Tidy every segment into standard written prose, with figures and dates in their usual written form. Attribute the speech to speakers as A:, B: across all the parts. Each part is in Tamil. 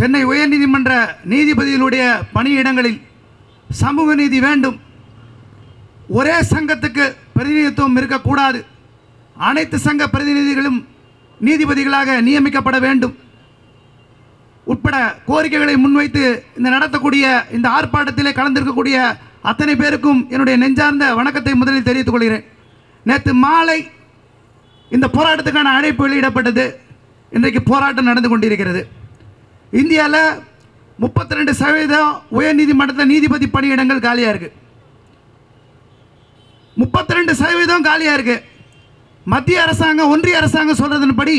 A: சென்னை உயர்நீதிமன்ற நீதிபதிகளுடைய பணியிடங்களில் சமூக நீதி வேண்டும். ஒரே சங்கத்துக்கு பிரதிநிதித்துவம் இருக்கக்கூடாது. அனைத்து சங்க பிரதிநிதிகளும் நீதிபதிகளாக நியமிக்கப்பட வேண்டும் உட்பட கோரிக்கைகளை முன்வைத்து நடத்தக்கூடிய இந்த ஆர்ப்பாட்டத்திலே கலந்திருக்கக்கூடிய அத்தனை பேருக்கும் என்னுடைய நெஞ்சார்ந்த வணக்கத்தை முதலில் தெரிவித்துக் கொள்கிறேன். நேற்று மாலை இந்த போராட்டத்துக்கான அழைப்பு வெளியிடப்பட்டது. இன்றைக்கு போராட்டம் நடந்து கொண்டிருக்கிறது. இந்தியாவில் 32% உயர்நீதிமன்றத்தில் நீதிபதி பணியிடங்கள் காலியாக இருக்குது. 32% காலியாக இருக்குது. மத்திய அரசாங்கம் ஒன்றிய அரசாங்கம் சொல்றதன்படி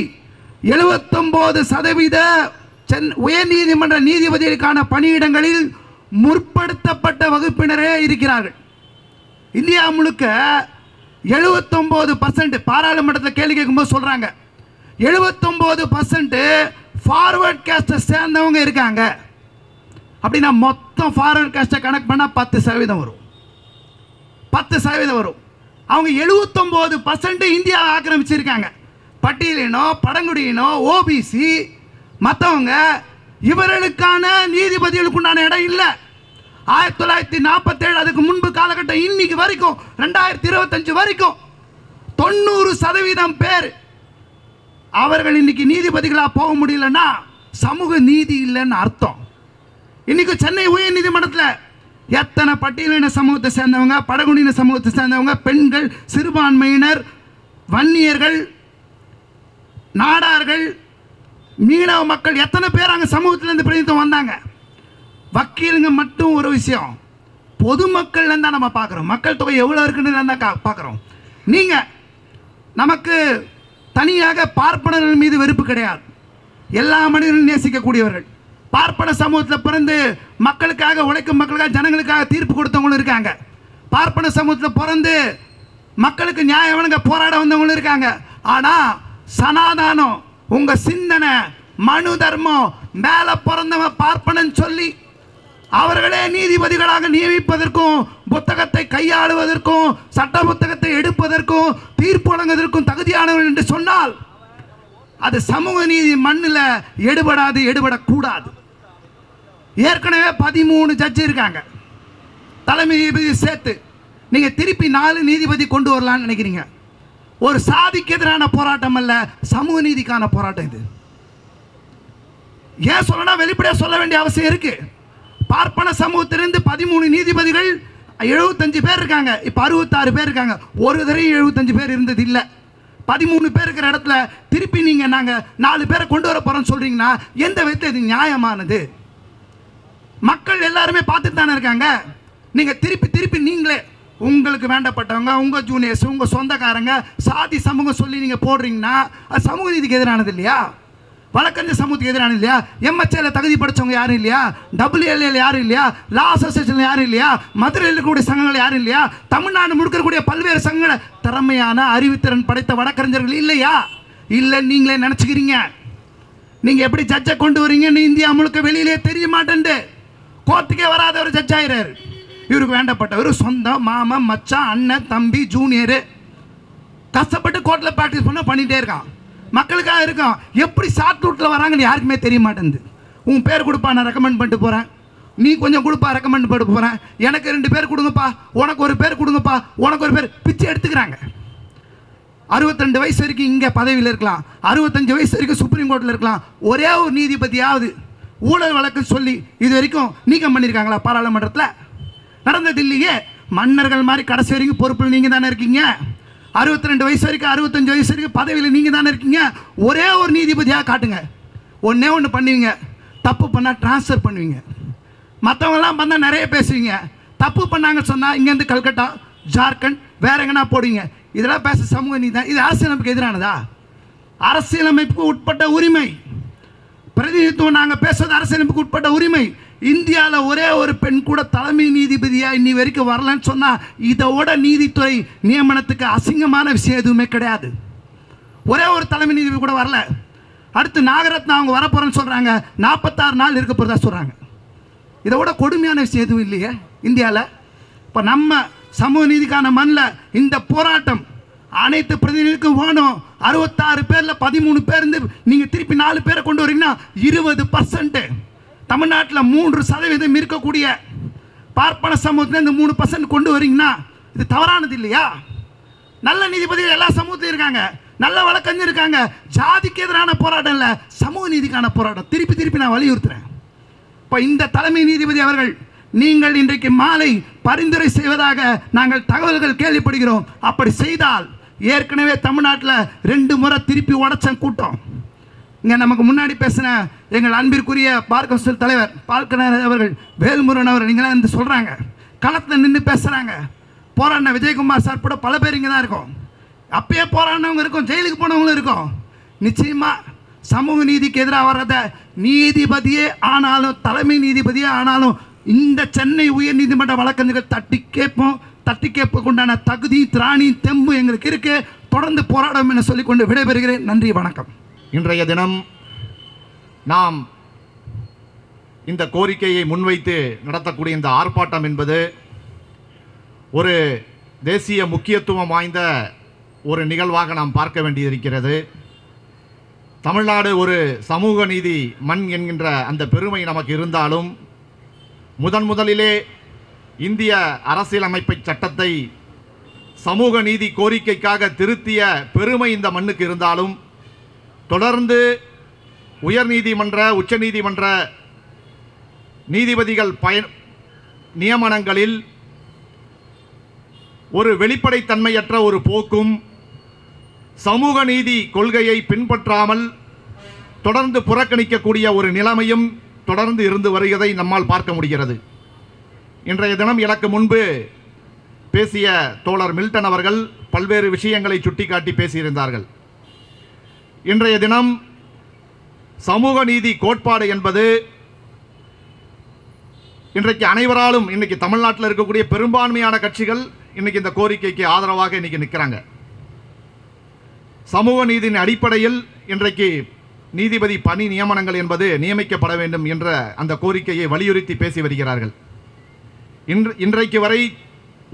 A: 79% உயர்நீதிமன்ற நீதிபதிகளுக்கான பணியிடங்களில் முற்படுத்தப்பட்ட வகுப்பினரே இருக்கிறார்கள். இந்தியா முழுக்க 79% பாராளுமன்றத்தில் கேள்வி கேட்கும்போது சொல்றாங்க 79% ஃபார்வர்ட் கேஸ்ட்டை சேர்ந்தவங்க இருக்காங்க. அப்படின்னா மொத்தம் ஃபார்வர்ட் கேஸ்ட்டை கணக்கு பண்ணால் 10% வரும். 10% வரும். அவங்க 79% இந்தியா ஆக்கிரமிச்சிருக்காங்க. பட்டியலினோ பழங்குடியினோ ஓபிசி மற்றவங்க இவர்களுக்கான நீதிபதிகளுக்கு உண்டான இடம் இல்லை. 1947 அதுக்கு முன்பு காலகட்டம் இன்னைக்கு வரைக்கும் 2025 வரைக்கும் 90% பேர் அவர்கள் இன்னைக்கு நீதிபதிகளாக போக முடியலன்னா சமூக நீதி இல்லைன்னு அர்த்தம். இன்னைக்கு சென்னை உயர் நீதிமன்றத்தில் எத்தனை பட்டியலின சமூகத்தை சேர்ந்தவங்க, பழங்குடியின சமூகத்தை சேர்ந்தவங்க, பெண்கள், சிறுபான்மையினர், வன்னியர்கள், நாடார்கள், மீனவ மக்கள் எத்தனை பேர் அங்கே சமூகத்திலேருந்து பிரதிநிதித்துவம் வந்தாங்க. வக்கீலுங்க மட்டும் ஒரு விஷயம், பொதுமக்கள்லேருந்து தான் நம்ம பார்க்குறோம். மக்கள் தொகை எவ்வளோ இருக்குன்னு தான் பார்க்குறோம். நீங்கள் நமக்கு தனியாக பார்ப்பனர்கள் மீது வெறுப்பு கிடையாது. எல்லா மனிதர்களும் நேசிக்கக்கூடியவர்கள். பார்ப்பன சமூகத்தில் பிறந்து மக்களுக்காக உழைக்கும், மக்களுக்காக ஜனங்களுக்காக தீர்ப்பு கொடுத்தவங்களும் இருக்காங்க. பார்ப்பன சமூகத்தில் பிறந்து மக்களுக்கு நியாயம் வழங்க போராட வந்தவங்களும் இருக்காங்க. ஆனால் சனாதானம் உங்கள் சிந்தனை மனு தர்மம் மேலே பிறந்தவன் பார்ப்பனன்னு சொல்லி அவர்களே நீதிபதிகளாக நியமிப்பதற்கும் புத்தகத்தை கையாளுவதற்கும் சட்ட புத்தகத்தை எடுப்பதற்கும் தீர்ப்பு வழங்குவதற்கும் தகுதியானவர்கள் என்று சொன்னால் அது சமூக நீதி மண்ணில் எடுபடாது, எடுபடக்கூடாது. ஏற்கனவே 13 ஜட்ஜி இருக்காங்க தலைமை நீதிபதி சேர்த்து. நீங்கள் திருப்பி 4 நீதிபதி கொண்டு வரலான்னு நினைக்கிறீங்க. ஒரு சாதிக்கு எதிரான போராட்டம் அல்ல, சமூக நீதிக்கான போராட்டம் இது. ஏன் சொல்லணும், வெளிப்படையாக சொல்ல வேண்டிய அவசியம் இருக்கு. பார்ப்பன சமூகத்திலிருந்து 13 நீதிபதிகள் 75 பேர் இருக்காங்க. இப்போ 66 பேர் இருக்காங்க. ஒரு தடவை 75 பேர் இருந்தது இல்லை. 13 பேர் இருக்கிற இடத்துல திருப்பி நீங்கள் நாங்கள் 4 பேரை கொண்டு வர போகிறோன்னு சொல்கிறீங்கன்னா எந்த விதத்தில் இது நியாயமானது? மக்கள் எல்லாருமே பார்த்துட்டு தானே இருக்காங்க. நீங்கள் திருப்பி நீங்களே உங்களுக்கு வேண்டப்பட்டவங்க, உங்கள் ஜூனியர்ஸ், உங்கள் சொந்தக்காரங்க, சாதி சமூகம் சொல்லி நீங்கள் போடுறீங்கன்னா அது சமூக நீதிக்கு எதிரானது இல்லையா? வழக்கறிஞர் சமூகத்துக்கு எதிரானது இல்லையா? எம்எச்ஏல தகுதி படித்தவங்க யாரும் இல்லையா? WLA யாரும் இல்லையா? லா அசோசியேஷன் யாரும் இல்லையா? மதுரையில் இருக்கக்கூடிய சங்கங்கள் யாரும் இல்லையா? தமிழ்நாடு முழுக்கக்கூடிய பல்வேறு சங்கங்களை திறமையான அறிவுத்திறன் படைத்த வழக்கறிஞர்கள் இல்லையா? இல்லை, நீங்களே நினச்சிக்கிறீங்க. நீங்கள் எப்படி ஜட்ஜை கொண்டு வரீங்கன்னு இந்தியா முழுக்க வெளியிலே தெரிய மாட்டேன்ட்டு கோர்ட்டுக்கே வராத ஒரு ஜட்ஜ் ஆகிறாரு. இவருக்கு வேண்டப்பட்டவர் சொந்தம் மாமன், மச்சான், அண்ணன், தம்பி, ஜூனியரு கஷ்டப்பட்டு கோர்ட்டில் ப்ராக்டிஸ் பண்ணிகிட்டே இருக்கான். மக்களுக்காக இருக்கும். எப்படி ஷார்ட் ரூட்டில் வராங்கன்னு யாருக்குமே தெரிய மாட்டேங்குது. உன் பேர் கொடுப்பா, நான் ரெக்கமெண்ட் பண்ணிட்டு போகிறேன், நீ கொஞ்சம் கொடுப்பா, ரெக்கமெண்ட் பண்ணிட்டு போகிறேன், எனக்கு 2 பேர் கொடுங்கப்பா, உனக்கு ஒரு பேர் கொடுங்கப்பா, உனக்கு ஒரு பேர் பிச்சை எடுத்துக்கிறாங்க. 62 வயசு வரைக்கும் இங்கே பதவியில் இருக்கலாம், 65 வயசு வரைக்கும் சுப்ரீம் கோர்ட்டில் இருக்கலாம். ஒரே ஒரு நீதிபதியாவது ஊழல் வழக்கு சொல்லி இது வரைக்கும் நீக்கம் பண்ணியிருக்காங்களா? பாராளுமன்றத்தில் நடந்தது இல்லையே. மன்னர்கள் மாதிரி கடைசி வரைக்கும் பொறுப்பில் நீங்கள் தானே இருக்கீங்க. 62 வயசு வரைக்கும் 65 வயசு வரைக்கும் பதவியில் நீங்கள் தானே இருக்கீங்க. ஒரே ஒரு நீதிபதியாக காட்டுங்க. ஒன்று பண்ணுவீங்க, தப்பு பண்ணால் ட்ரான்ஸ்ஃபர் பண்ணுவீங்க. மற்றவங்களாம் பண்ணால் நிறைய பேசுவீங்க. தப்பு பண்ணாங்கன்னு சொன்னால் இங்கேருந்து கல்கட்டா, ஜார்க்கண்ட், வேற எங்கன்னா போடுவீங்க. இதெல்லாம் பேச சமூக நீதி தான். இது அரசியலமைப்புக்கு எதிரானதா? அரசியலமைப்புக்கு உட்பட்ட உரிமை. பிரதிநிதித்துவம் நாங்கள் பேசுவது அரசியலமைப்புக்கு உட்பட்ட உரிமை. இந்தியாவில் ஒரே ஒரு பெண் கூட தலைமை நீதிபதியாக இன்னி வரைக்கும் வரலன்னு சொன்னால் இதோட நீதித்துறை நியமனத்துக்கு அசிங்கமான விஷயம் எதுவுமே கிடையாது. ஒரே ஒரு தலைமை நீதிபதி கூட வரல. அடுத்து நாகரத்னா அவங்க வரப்போகிறேன்னு சொல்கிறாங்க. 46 நாள் இருக்க போகிறதா சொல்கிறாங்க. இதோட கொடுமையான விஷயம் எதுவும் இல்லையே இந்தியாவில். இப்போ நம்ம சமூக நீதிக்கான மண்ணில் இந்த போராட்டம் அனைத்து பிரதிநிதிக்கும் வேணும். 66 பேரில் 13 பேர் இருந்து நீங்கள் திருப்பி 4 பேரை கொண்டு வரீங்கன்னா 20%. தமிழ்நாட்டில் 3% இருக்கக்கூடிய பார்ப்பன சமூகத்தில் இந்த 3% கொண்டு வரீங்கன்னா இது தவறானது இல்லையா? நல்ல நீதிபதிகள் எல்லா சமூகத்திலும் இருக்காங்க, நல்ல வழக்கறிஞர் இருக்காங்க. ஜாதிக்கு எதிரான போராட்டம் இல்லை, சமூக நீதிக்கான போராட்டம். திருப்பி நான் வலியுறுத்துறேன். இப்போ இந்த தலைமை நீதிபதி அவர்கள், நீங்கள் இன்றைக்கு மாலை பரிந்துரை செய்வதாக நாங்கள் தகவல்கள் கேள்விப்படுகிறோம். அப்படி செய்தால் ஏற்கனவே தமிழ்நாட்டில் 2 முறை திருப்பி உடைச்ச கூட்டம். இங்கே நமக்கு முன்னாடி பேசின எங்கள் அன்பிற்குரிய பார் கவுன்சில் தலைவர் பால்கனர் அவர்கள், வேல்முருகன் அவர்கள் நீங்களாம் வந்து சொல்கிறாங்க, களத்தில் நின்று பேசுகிறாங்க. போராடின விஜயகுமார் சார் கூட பல பேர் இங்கே தான் இருக்கோம். அப்பயே போராடினவங்க இருக்கும், ஜெயிலுக்கு போனவங்களும் இருக்கும். நிச்சயமாக சமூக நீதிக்கு எதிராக வர்றத நீதிபதியே ஆனாலும் தலைமை நீதிபதியே ஆனாலும் இந்த சென்னை உயர் நீதிமன்ற வழக்கறிஞர்கள் தட்டி கேட்பதற்குண்டான தகுதி, திராணி, தெம்பு எங்களுக்கு இருக்கு. தொடர்ந்து போராடும் என சொல்லிக்கொண்டு விடைபெறுகிறேன். நன்றி, வணக்கம்.
B: இன்றைய தினம் நாம் இந்த கோரிக்கையை முன்வைத்து நடத்தக்கூடிய இந்த ஆர்ப்பாட்டம் என்பது ஒரு தேசிய முக்கியத்துவம் வாய்ந்த ஒரு நிகழ்வாக நாம் பார்க்க வேண்டியிருக்கிறது. தமிழ்நாடு ஒரு சமூக நீதி மண் என்கின்ற அந்த பெருமை நமக்கு இருந்தாலும், முதலிலே இந்திய அரசியலமைப்பு சட்டத்தை சமூக நீதி கோரிக்கைக்காக திருத்திய பெருமை இந்த மண்ணுக்கு இருந்தாலும், தொடர்ந்து உயர்நீதிமன்ற உச்சநீதிமன்ற நீதிபதிகள் நியமனங்களில் ஒரு வெளிப்படைத்தன்மையற்ற ஒரு போக்கும், சமூக நீதி கொள்கையை பின்பற்றாமல் தொடர்ந்து புறக்கணிக்கக்கூடிய ஒரு நிலைமையும் தொடர்ந்து இருந்து வருவதை நம்மால் பார்க்க முடிகிறது. இன்றைய தினம் எனக்கு முன்பு பேசிய தோழர் மில்டன் அவர்கள் பல்வேறு விஷயங்களை சுட்டிக்காட்டி பேசியிருந்தார்கள். இன்றைய தினம் சமூக நீதி கோட்பாடு என்பது இன்றைக்கு அனைவராலும், இன்னைக்கு தமிழ்நாட்டில் இருக்கக்கூடிய பெரும்பான்மையான கட்சிகள் இன்னைக்கு இந்த கோரிக்கைக்கு ஆதரவாக இன்னைக்கு நிற்கிறாங்க. சமூக நீதியின் அடிப்படையில் இன்றைக்கு நீதிபதி பணி நியமனங்கள் என்பது நியமிக்கப்பட வேண்டும் என்ற அந்த கோரிக்கையை வலியுறுத்தி பேசி வருகிறார்கள். இன்றைக்கு வரை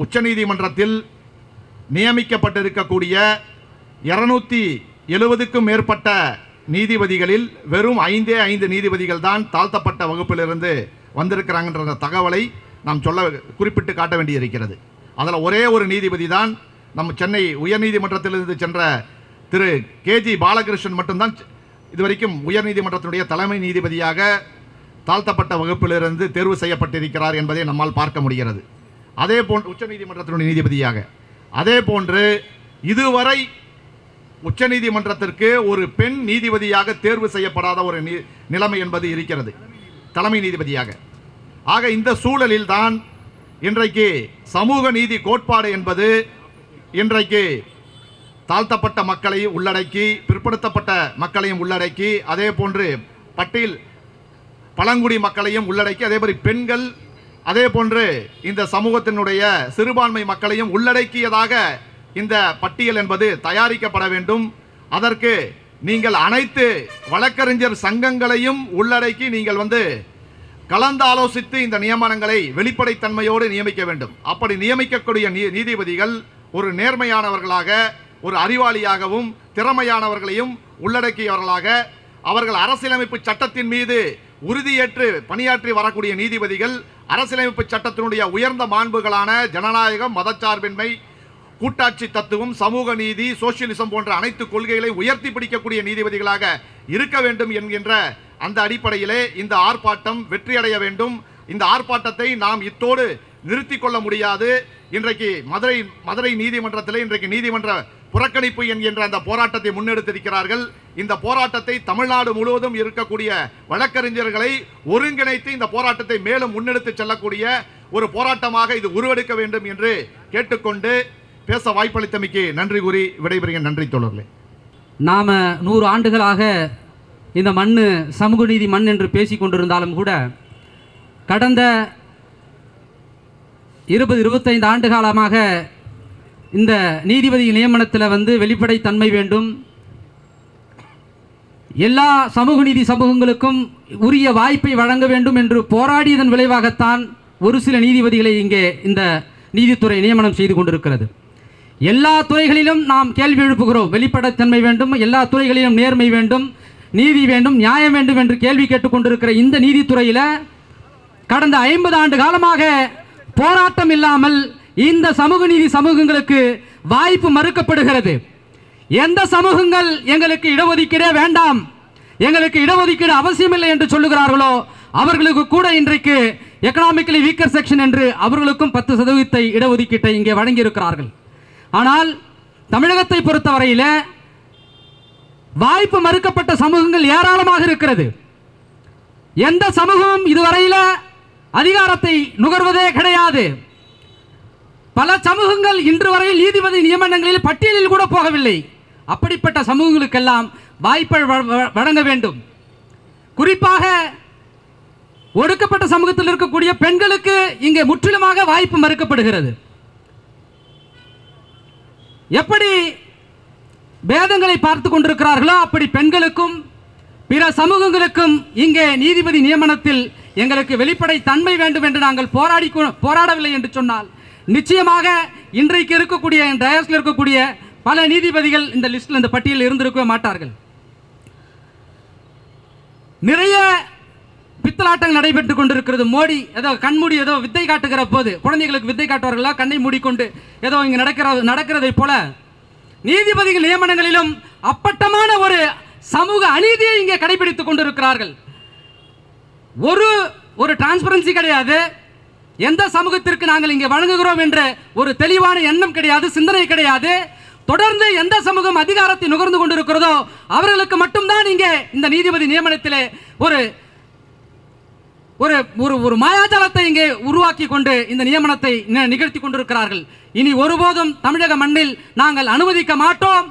B: உச்சநீதிமன்றத்தில் நியமிக்கப்பட்டிருக்கக்கூடிய 270க்கும் மேற்பட்ட நீதிபதிகளில் வெறும் 5 நீதிபதிகள் தான் தாழ்த்தப்பட்ட வகுப்பிலிருந்து வந்திருக்கிறாங்கன்ற தகவலை நாம் குறிப்பிட்டு காட்ட வேண்டியிருக்கிறது. அதில் ஒரே ஒரு நீதிபதி தான் நம்ம சென்னை உயர்நீதிமன்றத்திலிருந்து சென்ற திரு கேஜி பாலகிருஷ்ணன் மட்டும்தான் இதுவரைக்கும் உயர்நீதிமன்றத்தினுடைய தலைமை நீதிபதியாக தாழ்த்தப்பட்ட வகுப்பிலிருந்து தேர்வு செய்யப்பட்டிருக்கிறார் என்பதை நம்மால் பார்க்க முடிகிறது. அதே போன்று உச்சநீதிமன்றத்தினுடைய நீதிபதியாக, அதே போன்று இதுவரை உச்சநீதிமன்றத்திற்கு ஒரு பெண் நீதிபதியாக தேர்வு செய்யப்படாத ஒரு நிலைமை என்பது இருக்கிறது, தலைமை நீதிபதியாக. ஆக இந்த சூழலில் தான் இன்றைக்கு சமூக நீதி கோட்பாடு என்பது இன்றைக்கு தாழ்த்தப்பட்ட மக்களை உள்ளடக்கி, பிற்படுத்தப்பட்ட மக்களையும் உள்ளடக்கி, அதே போன்று பழங்குடி மக்களையும் உள்ளடக்கி, அதே மாதிரி பெண்கள், அதே போன்று இந்த சமூகத்தினுடைய சிறுபான்மை மக்களையும் உள்ளடக்கியதாக இந்த பட்டியல் என்பது தயாரிக்கப்பட வேண்டும். அதற்கு நீங்கள் அனைத்து வழக்கறிஞர் சங்கங்களையும் உள்ளடக்கி நீங்கள் கலந்து ஆலோசித்து இந்த நியமனங்களை வெளிப்படைத்தன்மையோடு நியமிக்க வேண்டும். அப்படி நியமிக்கக்கூடிய நீதிபதிகள் ஒரு நேர்மையானவர்களாக, ஒரு அறிவாளியாகவும் திறமையானவர்களையும் உள்ளடக்கியவர்களாக, அவர்கள் அரசியலமைப்பு சட்டத்தின் மீது உறுதியேற்று பணியாற்றி வரக்கூடிய நீதிபதிகள் அரசியலமைப்பு சட்டத்தினுடைய உயர்ந்த மாண்புகளான ஜனநாயகம், மதச்சார்பின்மை, கூட்டாட்சி தத்துவம், சமூக நீதி, சோசியலிசம் போன்ற அனைத்து கொள்கைகளை உயர்த்தி பிடிக்கக்கூடிய நீதிபதிகளாக இருக்க வேண்டும் என்கின்ற அந்த அடிப்படையிலே இந்த ஆர்ப்பாட்டம் வெற்றியடைய வேண்டும். இந்த ஆர்ப்பாட்டத்தை நாம் இத்தோடு நிறுத்திக் கொள்ள முடியாது. இன்றைக்கு மதுரை நீதிமன்றத்தில் இன்றைக்கு நீதிமன்ற புறக்கணிப்பு என்கின்ற அந்த போராட்டத்தை முன்னெடுத்திருக்கிறார்கள். இந்த போராட்டத்தை தமிழ்நாடு முழுவதும் இருக்கக்கூடிய வழக்கறிஞர்களை ஒருங்கிணைத்து இந்த போராட்டத்தை மேலும் முன்னெடுத்து செல்லக்கூடிய ஒரு போராட்டமாக இது உருவெடுக்க வேண்டும் என்று கேட்டுக்கொண்டு பேச வாய்ப்பளித்தமைக்கு நன்றி கூறி விடைபெறுகிறேன். நன்றி தோழர்களே.
C: நாம 100 ஆண்டுகளாக இந்த மண் சமூக நீதி மண் என்று பேசிக் கொண்டிருந்தாலும் கூட கடந்த 20-25 ஆண்டு காலமாக இந்த நீதிபதி நியமனத்தில் வெளிப்படைத்தன்மை வேண்டும், எல்லா சமூக நீதி சமூகங்களுக்கும் உரிய வாய்ப்பை வழங்க வேண்டும் என்று போராடியதன் விளைவாகத்தான் ஒரு சில நீதிபதிகளை இங்கே இந்த நீதித்துறை நியமனம் செய்து கொண்டிருக்கிறது. எல்லா துறைகளிலும் நாம் கேள்வி எழுப்புகிறோம், வெளிப்படைத்தன்மை வேண்டும், எல்லா துறைகளிலும் நேர்மை வேண்டும், நீதி வேண்டும், நியாயம் வேண்டும் என்று கேள்வி கேட்டுக்கொண்டிருக்கிற இந்த நீதித்துறையில் கடந்த 50 ஆண்டு காலமாக போராட்டம் இல்லாமல் இந்த சமூக நீதி சமூகங்களுக்கு வாய்ப்பு மறுக்கப்படுகிறது. எந்த சமூகங்கள் எங்களுக்கு இடஒதுக்கீடே வேண்டாம், எங்களுக்கு இடஒதுக்கீடு அவசியமில்லை என்று சொல்லுகிறார்களோ அவர்களுக்கு கூட இன்றைக்கு எக்கனாமிக்கலி வீக்கர் செக்ஷன் என்று அவர்களுக்கும் 10% இடஒதுக்கீட்டை இங்கே வழங்கியிருக்கிறார்கள். ஆனால் தமிழகத்தை பொறுத்தவரையில் வாய்ப்பு மறுக்கப்பட்ட சமூகங்கள் ஏராளமாக இருக்கிறது. எந்த சமூகமும் இதுவரையில் அதிகாரத்தை நுகர்வதே கிடையாது. பல சமூகங்கள் இன்று வரையில் நீதிபதி நியமனங்களில் பட்டியலில் கூட போகவில்லை. அப்படிப்பட்ட சமூகங்களுக்கெல்லாம் வாய்ப்பை வழங்க வேண்டும். குறிப்பாக ஒடுக்கப்பட்ட சமூகத்தில் இருக்கக்கூடிய பெண்களுக்கு இங்கே முற்றிலுமாக வாய்ப்பு மறுக்கப்படுகிறது. எப்படி பேதங்களை பார்த்து கொண்டிருக்கிறார்களோ அப்படி பெண்களுக்கும் பிற சமூகங்களுக்கும் இங்கே நீதிபதி நியமனத்தில் எங்களுக்கு வெளிப்படை தன்மை வேண்டும் என்று நாங்கள் போராடவில்லை என்று சொன்னால் நிச்சயமாக இன்றைக்கு இருக்கக்கூடிய டயஸ்ல இருக்கக்கூடிய பல நீதிபதிகள் இந்த லிஸ்டில் இந்த பட்டியலில் இருந்திருக்கவே மாட்டார்கள். நிறைய பித்தலாட்டங்கள் நடைபெற்றுக் கொண்டிருக்கிறது. மோடி ஏதோ கண்மூடி ஏதோ வித்தை காட்டுகிற போது குழந்தைகளுக்கு வித்தை காட்டுவார்களா, கண்ணை மூடிக்கொண்டு ஏதோ இங்கே நடக்கிறதை போல நீதிபதிகள் நியமனங்களிலும் அப்பட்டமான ஒரு சமூக அநீதியை இங்கே கடைபிடித்துக் கொண்டிருக்கிறார்கள். ஒரு டிரான்ஸ்பரன்சி கிடையாது. எந்த சமூகத்திற்கு நாங்கள் இங்கே வழங்குகிறோம் என்ற ஒரு தெளிவான எண்ணம் கிடையாது, சிந்தனை கிடையாது. தொடர்ந்து எந்த சமூகம் அதிகாரத்தை நுகர்ந்து கொண்டிருக்கிறதோ அவர்களுக்கு மட்டும்தான் இங்கே இந்த நீதிபதி நியமனத்திலே ஒரு ஒரு ஒரு மாயாஜாலத்தை இங்கே உருவாக்கி கொண்டு இந்த நியமனத்தை நிகழ்த்தி கொண்டிருக்கிறார்கள். இனி ஒருபோதும் தமிழக மண்ணில் நாங்கள் அனுமதிக்க மாட்டோம்.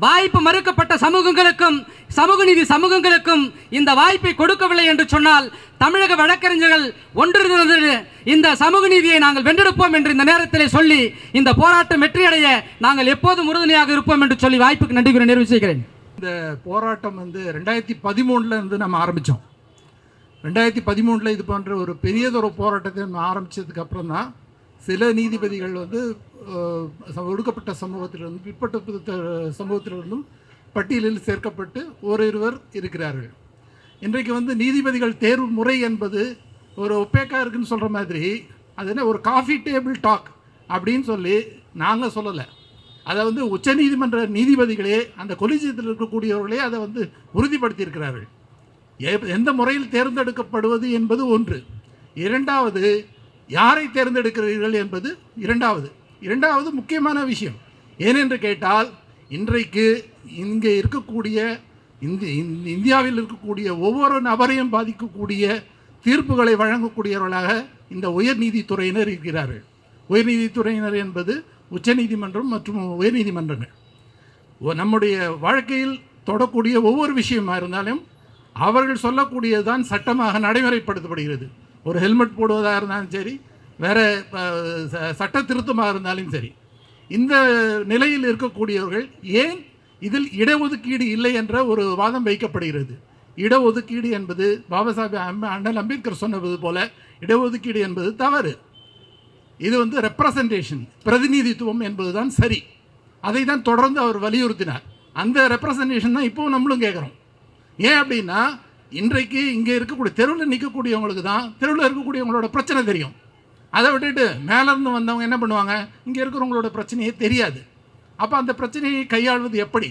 C: வாய்ப்பு மறுக்கப்பட்ட சமூகங்களுக்கும் சமூக நீதி சமூகங்களுக்கும் இந்த வாய்ப்பை கொடுக்கவில்லை என்று சொன்னால் தமிழக வழக்கறிஞர்கள் ஒன்றிணைந்து இந்த சமூக நீதியை நாங்கள் வென்றெடுப்போம் என்று இந்த நேரத்திலே சொல்லி இந்த போராட்டம் வெற்றியடைய நாங்கள் எப்போதும் உறுதுணையாக இருப்போம் என்று சொல்லி வாய்ப்புக்கு நன்றி கூறி நிறைவு செய்கிறேன்.
D: இந்த போராட்டம் 2013 இருந்து நம்ம ஆரம்பித்தோம். 2013 இது போன்ற ஒரு பெரியதொரு போராட்டத்தை நம்ம ஆரம்பித்ததுக்கு அப்புறம் தான் சில நீதிபதிகள் ஒடுக்கப்பட்ட சமூகத்திலிருந்து பிற்பட்ட சமூகத்திலிருந்தும் பட்டியலில் சேர்க்கப்பட்டு இருவர் இருக்கிறார்கள். இன்றைக்கு நீதிபதிகள் தேர்வு முறை என்பது ஒரு ஒப்பேக்கா இருக்குன்னு சொல்கிற மாதிரி அது என்ன ஒரு காஃபி டேபிள் டாக் அப்படின்னு சொல்லி நாங்கள் சொல்லலை. அதை உச்சநீதிமன்ற நீதிபதிகளே அந்த கொலிஜியத்தில் இருக்கக்கூடியவர்களே அதை உறுதிப்படுத்தியிருக்கிறார்கள். எந்த முறையில் தேர்ந்தெடுக்கப்படுவது என்பது ஒன்று. இரண்டாவது, யாரை தேர்ந்தெடுக்கிறீர்கள் என்பது இரண்டாவது முக்கியமான விஷயம். ஏனென்று கேட்டால் இன்றைக்கு இங்கே இருக்கக்கூடிய இந்தியாவில் இருக்கக்கூடிய ஒவ்வொரு நபரையும் பாதிக்கக்கூடிய தீர்ப்புகளை வழங்கக்கூடியவர்களாக இந்த உயர்நீதித்துறையினர் இருக்கிறார்கள். உயர்நீதித்துறையினர் என்பது உச்சநீதிமன்றம் மற்றும் உயர்நீதிமன்றங்கள். நம்முடைய வாழ்க்கையில் தொடக்கூடிய ஒவ்வொரு விஷயமாக இருந்தாலும் அவர்கள் சொல்லக்கூடியதுதான் சட்டமாக நடைமுறைப்படுத்தப்படுகிறது. ஒரு ஹெல்மெட் போடுவதாக இருந்தாலும் சரி, வேறு சட்ட திருத்தமாக இருந்தாலும் சரி. இந்த நிலையில் இருக்கக்கூடியவர்கள் ஏன் இதில் இடஒதுக்கீடு இல்லை என்ற ஒரு வாதம் வைக்கப்படுகிறது. இடஒதுக்கீடு என்பது பாபா சாஹேப் அண்ணல் அம்பேத்கர் சொன்னது போல இடஒதுக்கீடு என்பது தவறு. இது ரெப்ரசன்டேஷன், பிரதிநிதித்துவம் என்பதுதான் சரி. அதை தான் தொடர்ந்து அவர் வலியுறுத்தினார். அந்த ரெப்ரசன்டேஷன் தான் இப்போவும் நம்மளும் கேட்குறோம். ஏன் அப்படின்னா இன்றைக்கு இங்கே இருக்கக்கூடிய தெருவில் நிற்கக்கூடியவங்களுக்கு தான் தெருவில் இருக்கக்கூடியவங்களோட பிரச்சனை தெரியும். அதை விட்டுட்டு மேலேருந்து வந்தவங்க என்ன பண்ணுவாங்க, இங்கே இருக்கிறவங்களோட பிரச்சனையே தெரியாது. அப்போ அந்த பிரச்சனையை கையாள்வது எப்படி?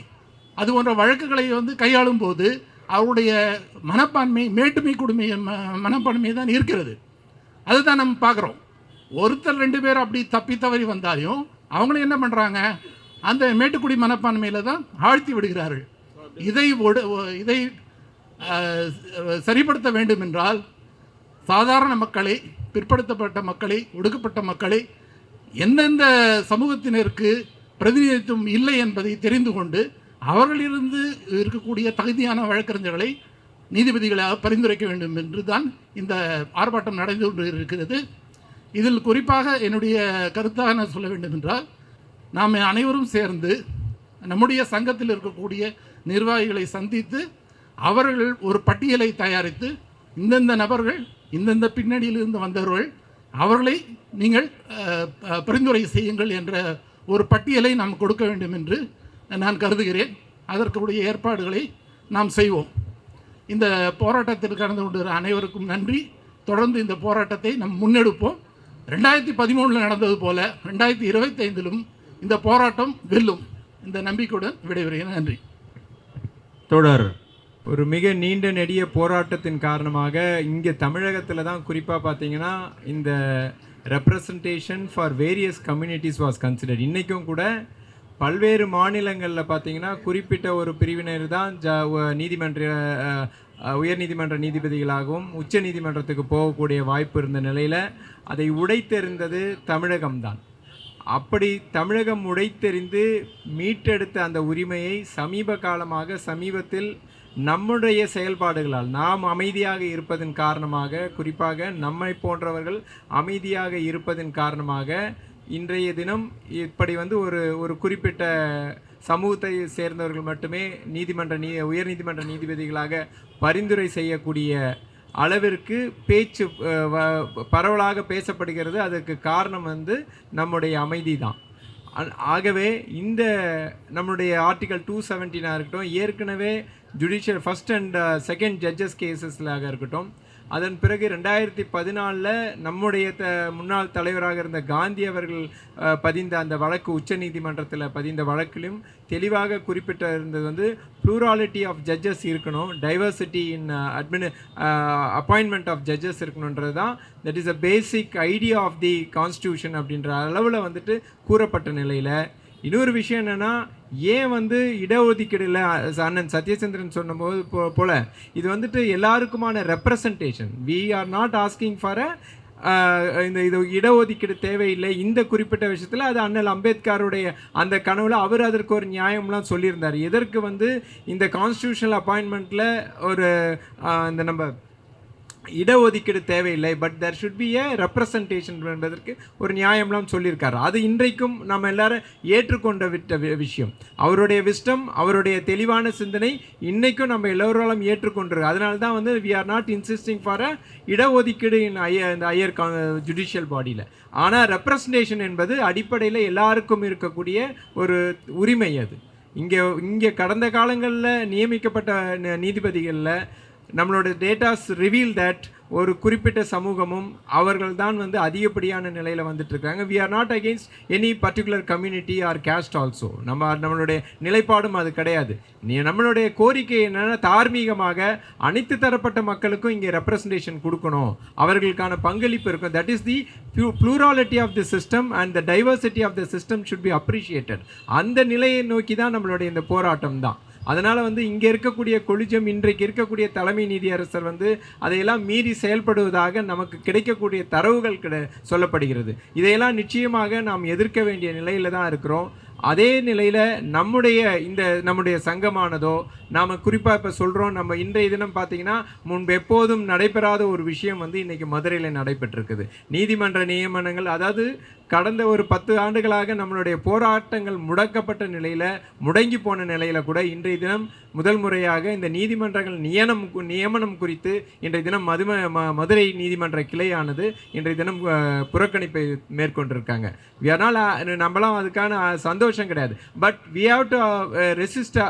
D: அது போன்ற வழக்குகளை கையாளும் போது அவருடைய மனப்பான்மை மேட்டுமை குடுமை மனப்பான்மை தான் இருக்கிறது. அதுதான் நம்ம பார்க்குறோம். ஒருத்தர் 2 பேர் அப்படி தப்பி தவறி வந்தாலும் அவங்களும் என்ன பண்ணுறாங்க, அந்த மேட்டுக்குடி மனப்பான்மையில் தான் ஆழ்த்தி விடுகிறார்கள். இதை சரிப்படுத்த வேண்டும் என்றால் சாதாரண மக்களை, பிற்படுத்தப்பட்ட மக்களை, ஒடுக்கப்பட்ட மக்களை, எந்தெந்த சமூகத்தினருக்கு பிரதிநிதித்துவம் இல்லை என்பதை தெரிந்து கொண்டு அவர்களிலிருந்து இருக்கக்கூடிய தகுதியான வழக்கறிஞர்களை நீதிபதிகளாக பரிந்துரைக்க வேண்டும் என்று தான் இந்த ஆர்ப்பாட்டம் நடந்து கொண்டு இருக்கிறது. இதில் குறிப்பாக என்னுடைய கருத்தாக நான் சொல்ல வேண்டும் என்றால், நாம் அனைவரும் சேர்ந்து நம்முடைய சங்கத்தில் இருக்கக்கூடிய நிர்வாகிகளை சந்தித்து அவர்கள் ஒரு பட்டியலை தயாரித்து இந்தந்த நபர்கள் இந்தந்த பின்னணியிலிருந்து வந்தவர்கள் அவர்களை நீங்கள் பரிந்துரை செய்யுங்கள் என்ற ஒரு பட்டியலை நாம் கொடுக்க வேண்டும் என்று நான் கருதுகிறேன். அதற்குரிய ஏற்பாடுகளை நாம் செய்வோம். இந்த போராட்டத்தில் கலந்து கொண்டு அனைவருக்கும் நன்றி. தொடர்ந்து இந்த போராட்டத்தை நம் முன்னெடுப்போம். 2013 நடந்தது போல 2025 இந்த போராட்டம் வெல்லும். இந்த நம்பிக்கையுடன் விடைபெறுகிறேன். நன்றி.
E: தொடர் ஒரு மிக நீண்ட நெடிய போராட்டத்தின் காரணமாக இங்கே தமிழகத்தில் தான் குறிப்பாக பார்த்தீங்கன்னா இந்த representation for various communities was considered. இன்றைக்கும் கூட பல்வேறு மாநிலங்களில் பார்த்தீங்கன்னா குறிப்பிட்ட ஒரு பிரிவினர் தான் உயர்நீதிமன்ற நீதிபதிகளாகவும் உச்ச நீதிமன்றத்துக்கு போகக்கூடிய வாய்ப்பு இருந்த நிலையில் அதை உடைத்தெறிந்தது தமிழகம்தான். அப்படி தமிழகம் உடைத்தெறிந்து மீட்டெடுத்த அந்த உரிமையை சமீபத்தில் நம்முடைய செயல்பாடுகளால் நாம் அமைதியாக இருப்பதன் காரணமாக, குறிப்பாக நம்மை போன்றவர்கள் அமைதியாக இருப்பதன் காரணமாக இன்றைய தினம் இப்படி ஒரு குறிப்பிட்ட சமூகத்தை சேர்ந்தவர்கள் மட்டுமே உயர்நீதிமன்ற நீதிபதிகளாக பரிந்துரை செய்யக்கூடிய அளவிற்கு பேச்சு பரவலாக பேசப்படுகிறது. அதற்கு காரணம் நம்முடைய அமைதி தான். ஆகவே இந்த நம்முடைய ஆர்டிகல் 217 இருக்கட்டும், ஏற்கனவே judicial first and second judges கேசஸ்லாக இருக்கட்டும், அதன் பிறகு 2014 நம்முடைய முன்னாள் தலைவராக இருந்த காந்தி அவர்கள் பதிந்த அந்த வழக்கு, உச்ச நீதிமன்றத்தில் பதிந்த வழக்கிலும் தெளிவாக குறிப்பிட்ட இருந்தது ப்ளூராலிட்டி ஆஃப் ஜட்ஜஸ் இருக்கணும், diversity in appointment of judges இருக்கணுன்றது தான் that is a basic idea of the constitution அப்படின்ற அளவில் கூறப்பட்ட நிலையில் இன்னொரு விஷயம் என்னென்னா, ஏன் இடஒதுக்கீடுல அண்ணன் சத்யச்சந்திரன் சொன்னபோது போல இது எல்லாருக்குமான representation. We are not asking for இது இடஒதுக்கீடு தேவையில்லை இந்த குறிப்பிட்ட விஷயத்தில். அது அண்ணல் அம்பேத்கருடைய அந்த கனவுல அவர் அதற்கு ஒரு நியாயம்லாம் சொல்லியிருந்தார். எதற்கு இந்த கான்ஸ்டியூஷனல் அப்பாயின்மெண்ட்டில் ஒரு இந்த நம்ம இடஒதுக்கீடு தேவையில்லை, but there should be a representation என்பதற்கு ஒரு நியாயம்லாம் சொல்லியிருக்காரு. அது இன்றைக்கும் நம்ம எல்லாரும் ஏற்றுக்கொண்ட விஷயம். அவருடைய விஸ்டம், அவருடைய தெளிவான சிந்தனை இன்றைக்கும் நம்ம எல்லோராலும் ஏற்றுக்கொண்டிருக்கு. அதனால தான் we are not insisting for a இடஒதுக்கீடு இந்த ஹையர் ஜுடிஷியல் பாடியில். ஆனால் ரெப்ரசன்டேஷன் என்பது அடிப்படையில் எல்லாருக்கும் இருக்கக்கூடிய ஒரு உரிமை. அது இங்கே கடந்த காலங்களில் நியமிக்கப்பட்ட நீதிபதிகளில் நம்மளோட டேட்டாஸ் ரிவீல் தட் ஒரு குறிப்பிட்ட சமூகமும் அவர்கள் தான் அதிகப்படியான நிலையில் வந்துட்டுருக்காங்க. We are not against any particular community or caste also. நம்மளுடைய நிலைப்பாடும் அது கிடையாது. நம்மளுடைய கோரிக்கை என்னென்னா, தார்மீகமாக அனைத்து தரப்பட்ட மக்களுக்கும் இங்கே ரெப்ரசன்டேஷன் கொடுக்கணும், அவர்களுக்கான பங்களிப்பு இருக்கும். That is the plurality of the system and the diversity of the system should be appreciated. அந்த நிலையை நோக்கி தான் நம்மளுடைய இந்த போராட்டம் தான். அதனால் இங்கே இருக்கக்கூடிய கொலிஜியம், இன்றைக்கு இருக்கக்கூடிய தலைமை நீதியரசர் அதையெல்லாம் மீறி செயல்படுவதாக நமக்கு கிடைக்கக்கூடிய தரவுகள் சொல்லப்படுகிறது. இதையெல்லாம் நிச்சயமாக நாம் எதிர்க்க வேண்டிய நிலையில் தான் இருக்கிறோம். அதே நிலையில் நம்முடைய சங்கமானதோ, நாம் குறிப்பாக இப்போ சொல்கிறோம், நம்ம இன்றைய தினம் பார்த்திங்கன்னா முன்பு எப்போதும் நடைபெறாத ஒரு விஷயம் இன்றைக்கி மதுரையில் நடைபெற்றிருக்குது. நீதிமன்ற நியமனங்கள், அதாவது கடந்த ஒரு 10 ஆண்டுகளாக நம்மளுடைய போராட்டங்கள் முடக்கப்பட்ட நிலையில், முடங்கி போன நிலையில் கூட இன்றைய தினம் முதல் முறையாக இந்த நீதிமன்றங்கள் நியமனம் குறித்து இன்றைய தினம் மதுரை நீதிமன்ற கிளையானது இன்றைய தினம் புறக்கணிப்பை மேற்கொண்டிருக்காங்க. நம்மளாம் அதுக்கான சந்தோஷம் கிடையாது. But we have to resist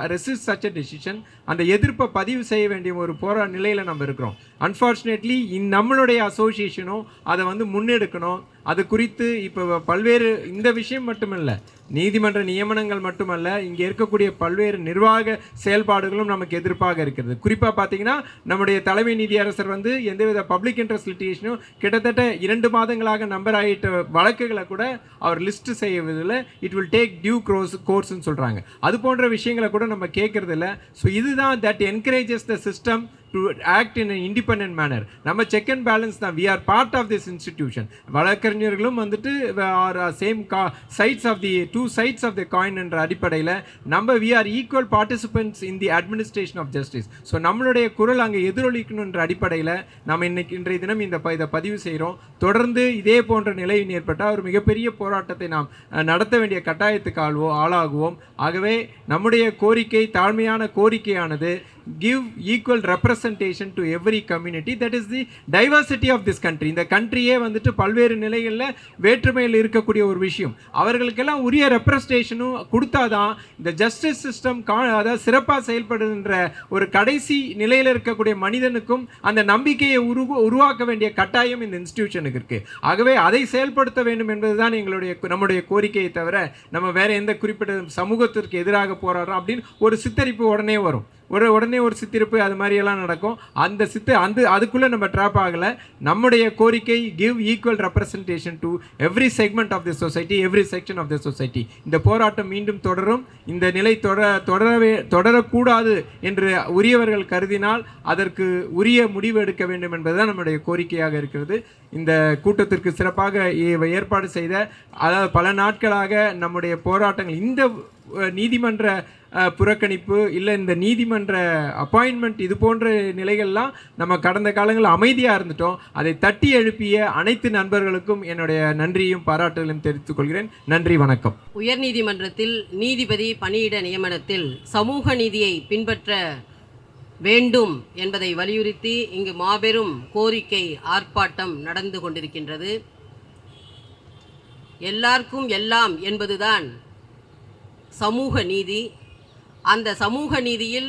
E: such a decision. அந்த எதிர்ப்பை பதிவு செய்ய வேண்டிய ஒரு நிலையில் நம்ம இருக்கிறோம். அன்ஃபார்ச்சுனேட்லி நம்மளுடைய அசோசியேஷனும் அதை முன்னெடுக்கணும். அது குறித்து இப்போ பல்வேறு இந்த விஷயம் மட்டுமல்ல, நீதிமன்ற நியமனங்கள் மட்டுமல்ல, இங்கே இருக்கக்கூடிய பல்வேறு நிர்வாக செயல்பாடுகளும் நமக்கு எதிர்ப்பாக இருக்கிறது. குறிப்பாக பார்த்தீங்கன்னா நம்முடைய தலைமை நீதியரசர் எந்தவித பப்ளிக் இன்ட்ரெஸ்ட் லிட்டிகேஷனும் கிட்டத்தட்ட 2 மாதங்களாக நம்பர் ஆகிட்ட வழக்குகளை கூட அவர் லிஸ்ட் செய்வதில் இட் வில் டேக் டியூ கோர்ஸ்ன்னு சொல்கிறாங்க. அது போன்ற விஷயங்களை கூட நம்ம கேட்கறது இல்லை. ஸோ இதுதான் that encourages the system to act in an independent manner. நம்ம check and balance தான். we are part of this institution. வழக்கறிஞர்களும் are same sides of the two sides of the coin என்ற அடிப்படையில் we are equal participants in the administration of justice. So நம்மளுடைய குரல் அங்கே எதிரொலிக்கணுன்ற அடிப்படையில் நம்ம இன்றைய தினம் இதை பதிவு செய்கிறோம். தொடர்ந்து இதே போன்ற நிலை ஏற்பட்டால் ஒரு மிகப்பெரிய போராட்டத்தை நாம் நடத்த வேண்டிய கட்டாயத்துக்கு ஆளாகுவோம். ஆகவே நம்முடைய கோரிக்கை, தாழ்மையான கோரிக்கையானது give equal representation to every community. That is the diversity of this country. இந்த கண்ட்ரியே வந்துட்டு பல்வேறு நிலைகளில் வேற்றுமையில் இருக்கக்கூடிய ஒரு விஷயம். அவர்களுக்கெல்லாம் உரிய ரெப்ரஸன்டேஷனும் கொடுத்தாதான் இந்த ஜஸ்டிஸ் சிஸ்டம் அதாவது சிறப்பாக செயல்படுகின்ற ஒரு கடைசி நிலையில் இருக்கக்கூடிய மனிதனுக்கும் அந்த நம்பிக்கையை உருவாக்க வேண்டிய கட்டாயம் இந்த இன்ஸ்டிடியூஷனுக்கு இருக்கு. ஆகவே அதை செயல்படுத்த வேண்டும் என்பதுதான் நம்முடைய கோரிக்கையை தவிர நம்ம வேற எந்த குறிப்பிட்ட சமூகத்திற்கு எதிராக போராடுறோம் அப்படின்னு ஒரு சித்தரிப்பு உடனே வரும். உடனே ஒரு சித்திருப்பு அது மாதிரியெல்லாம் நடக்கும். அதுக்குள்ளே நம்ம ட்ராப் ஆகலை. நம்முடைய கோரிக்கை give equal representation to every segment of the society, every section of the society. இந்த போராட்டம் மீண்டும் தொடரும். இந்த நிலை தொடரக்கூடாது என்று உரியவர்கள் கருதினால் அதற்கு உரிய முடிவு எடுக்க வேண்டும் என்பதுதான் நம்முடைய கோரிக்கையாக இருக்கிறது. இந்த கூட்டத்திற்கு சிறப்பாக ஏற்பாடு செய்த, அதாவது பல நாட்களாக நம்முடைய போராட்டங்கள், இந்த நீதிமன்ற புறக்கணிப்பு இல்லை இந்த நீதிமன்ற அப்பாயின்மெண்ட், இது போன்ற நிலைகள்லாம் நம்ம கடந்த காலங்களில் அமைதியாக இருந்துட்டோம். அதை தட்டி எழுப்பிய அனைத்து நண்பர்களுக்கும் என்னுடைய நன்றியும் பாராட்டுகளையும் தெரிவித்துக் கொள்கிறேன். நன்றி, வணக்கம்.
F: உயர்நீதிமன்றத்தில் நீதிபதி பணியிட நியமனத்தில் சமூக நீதியை பின்பற்ற வேண்டும் என்பதை வலியுறுத்தி இங்கு மாபெரும் கோரிக்கை ஆர்ப்பாட்டம் நடந்து கொண்டிருக்கின்றது. எல்லாருக்கும் எல்லாம் என்பதுதான் சமூக நீதி. அந்த சமூக நீதியில்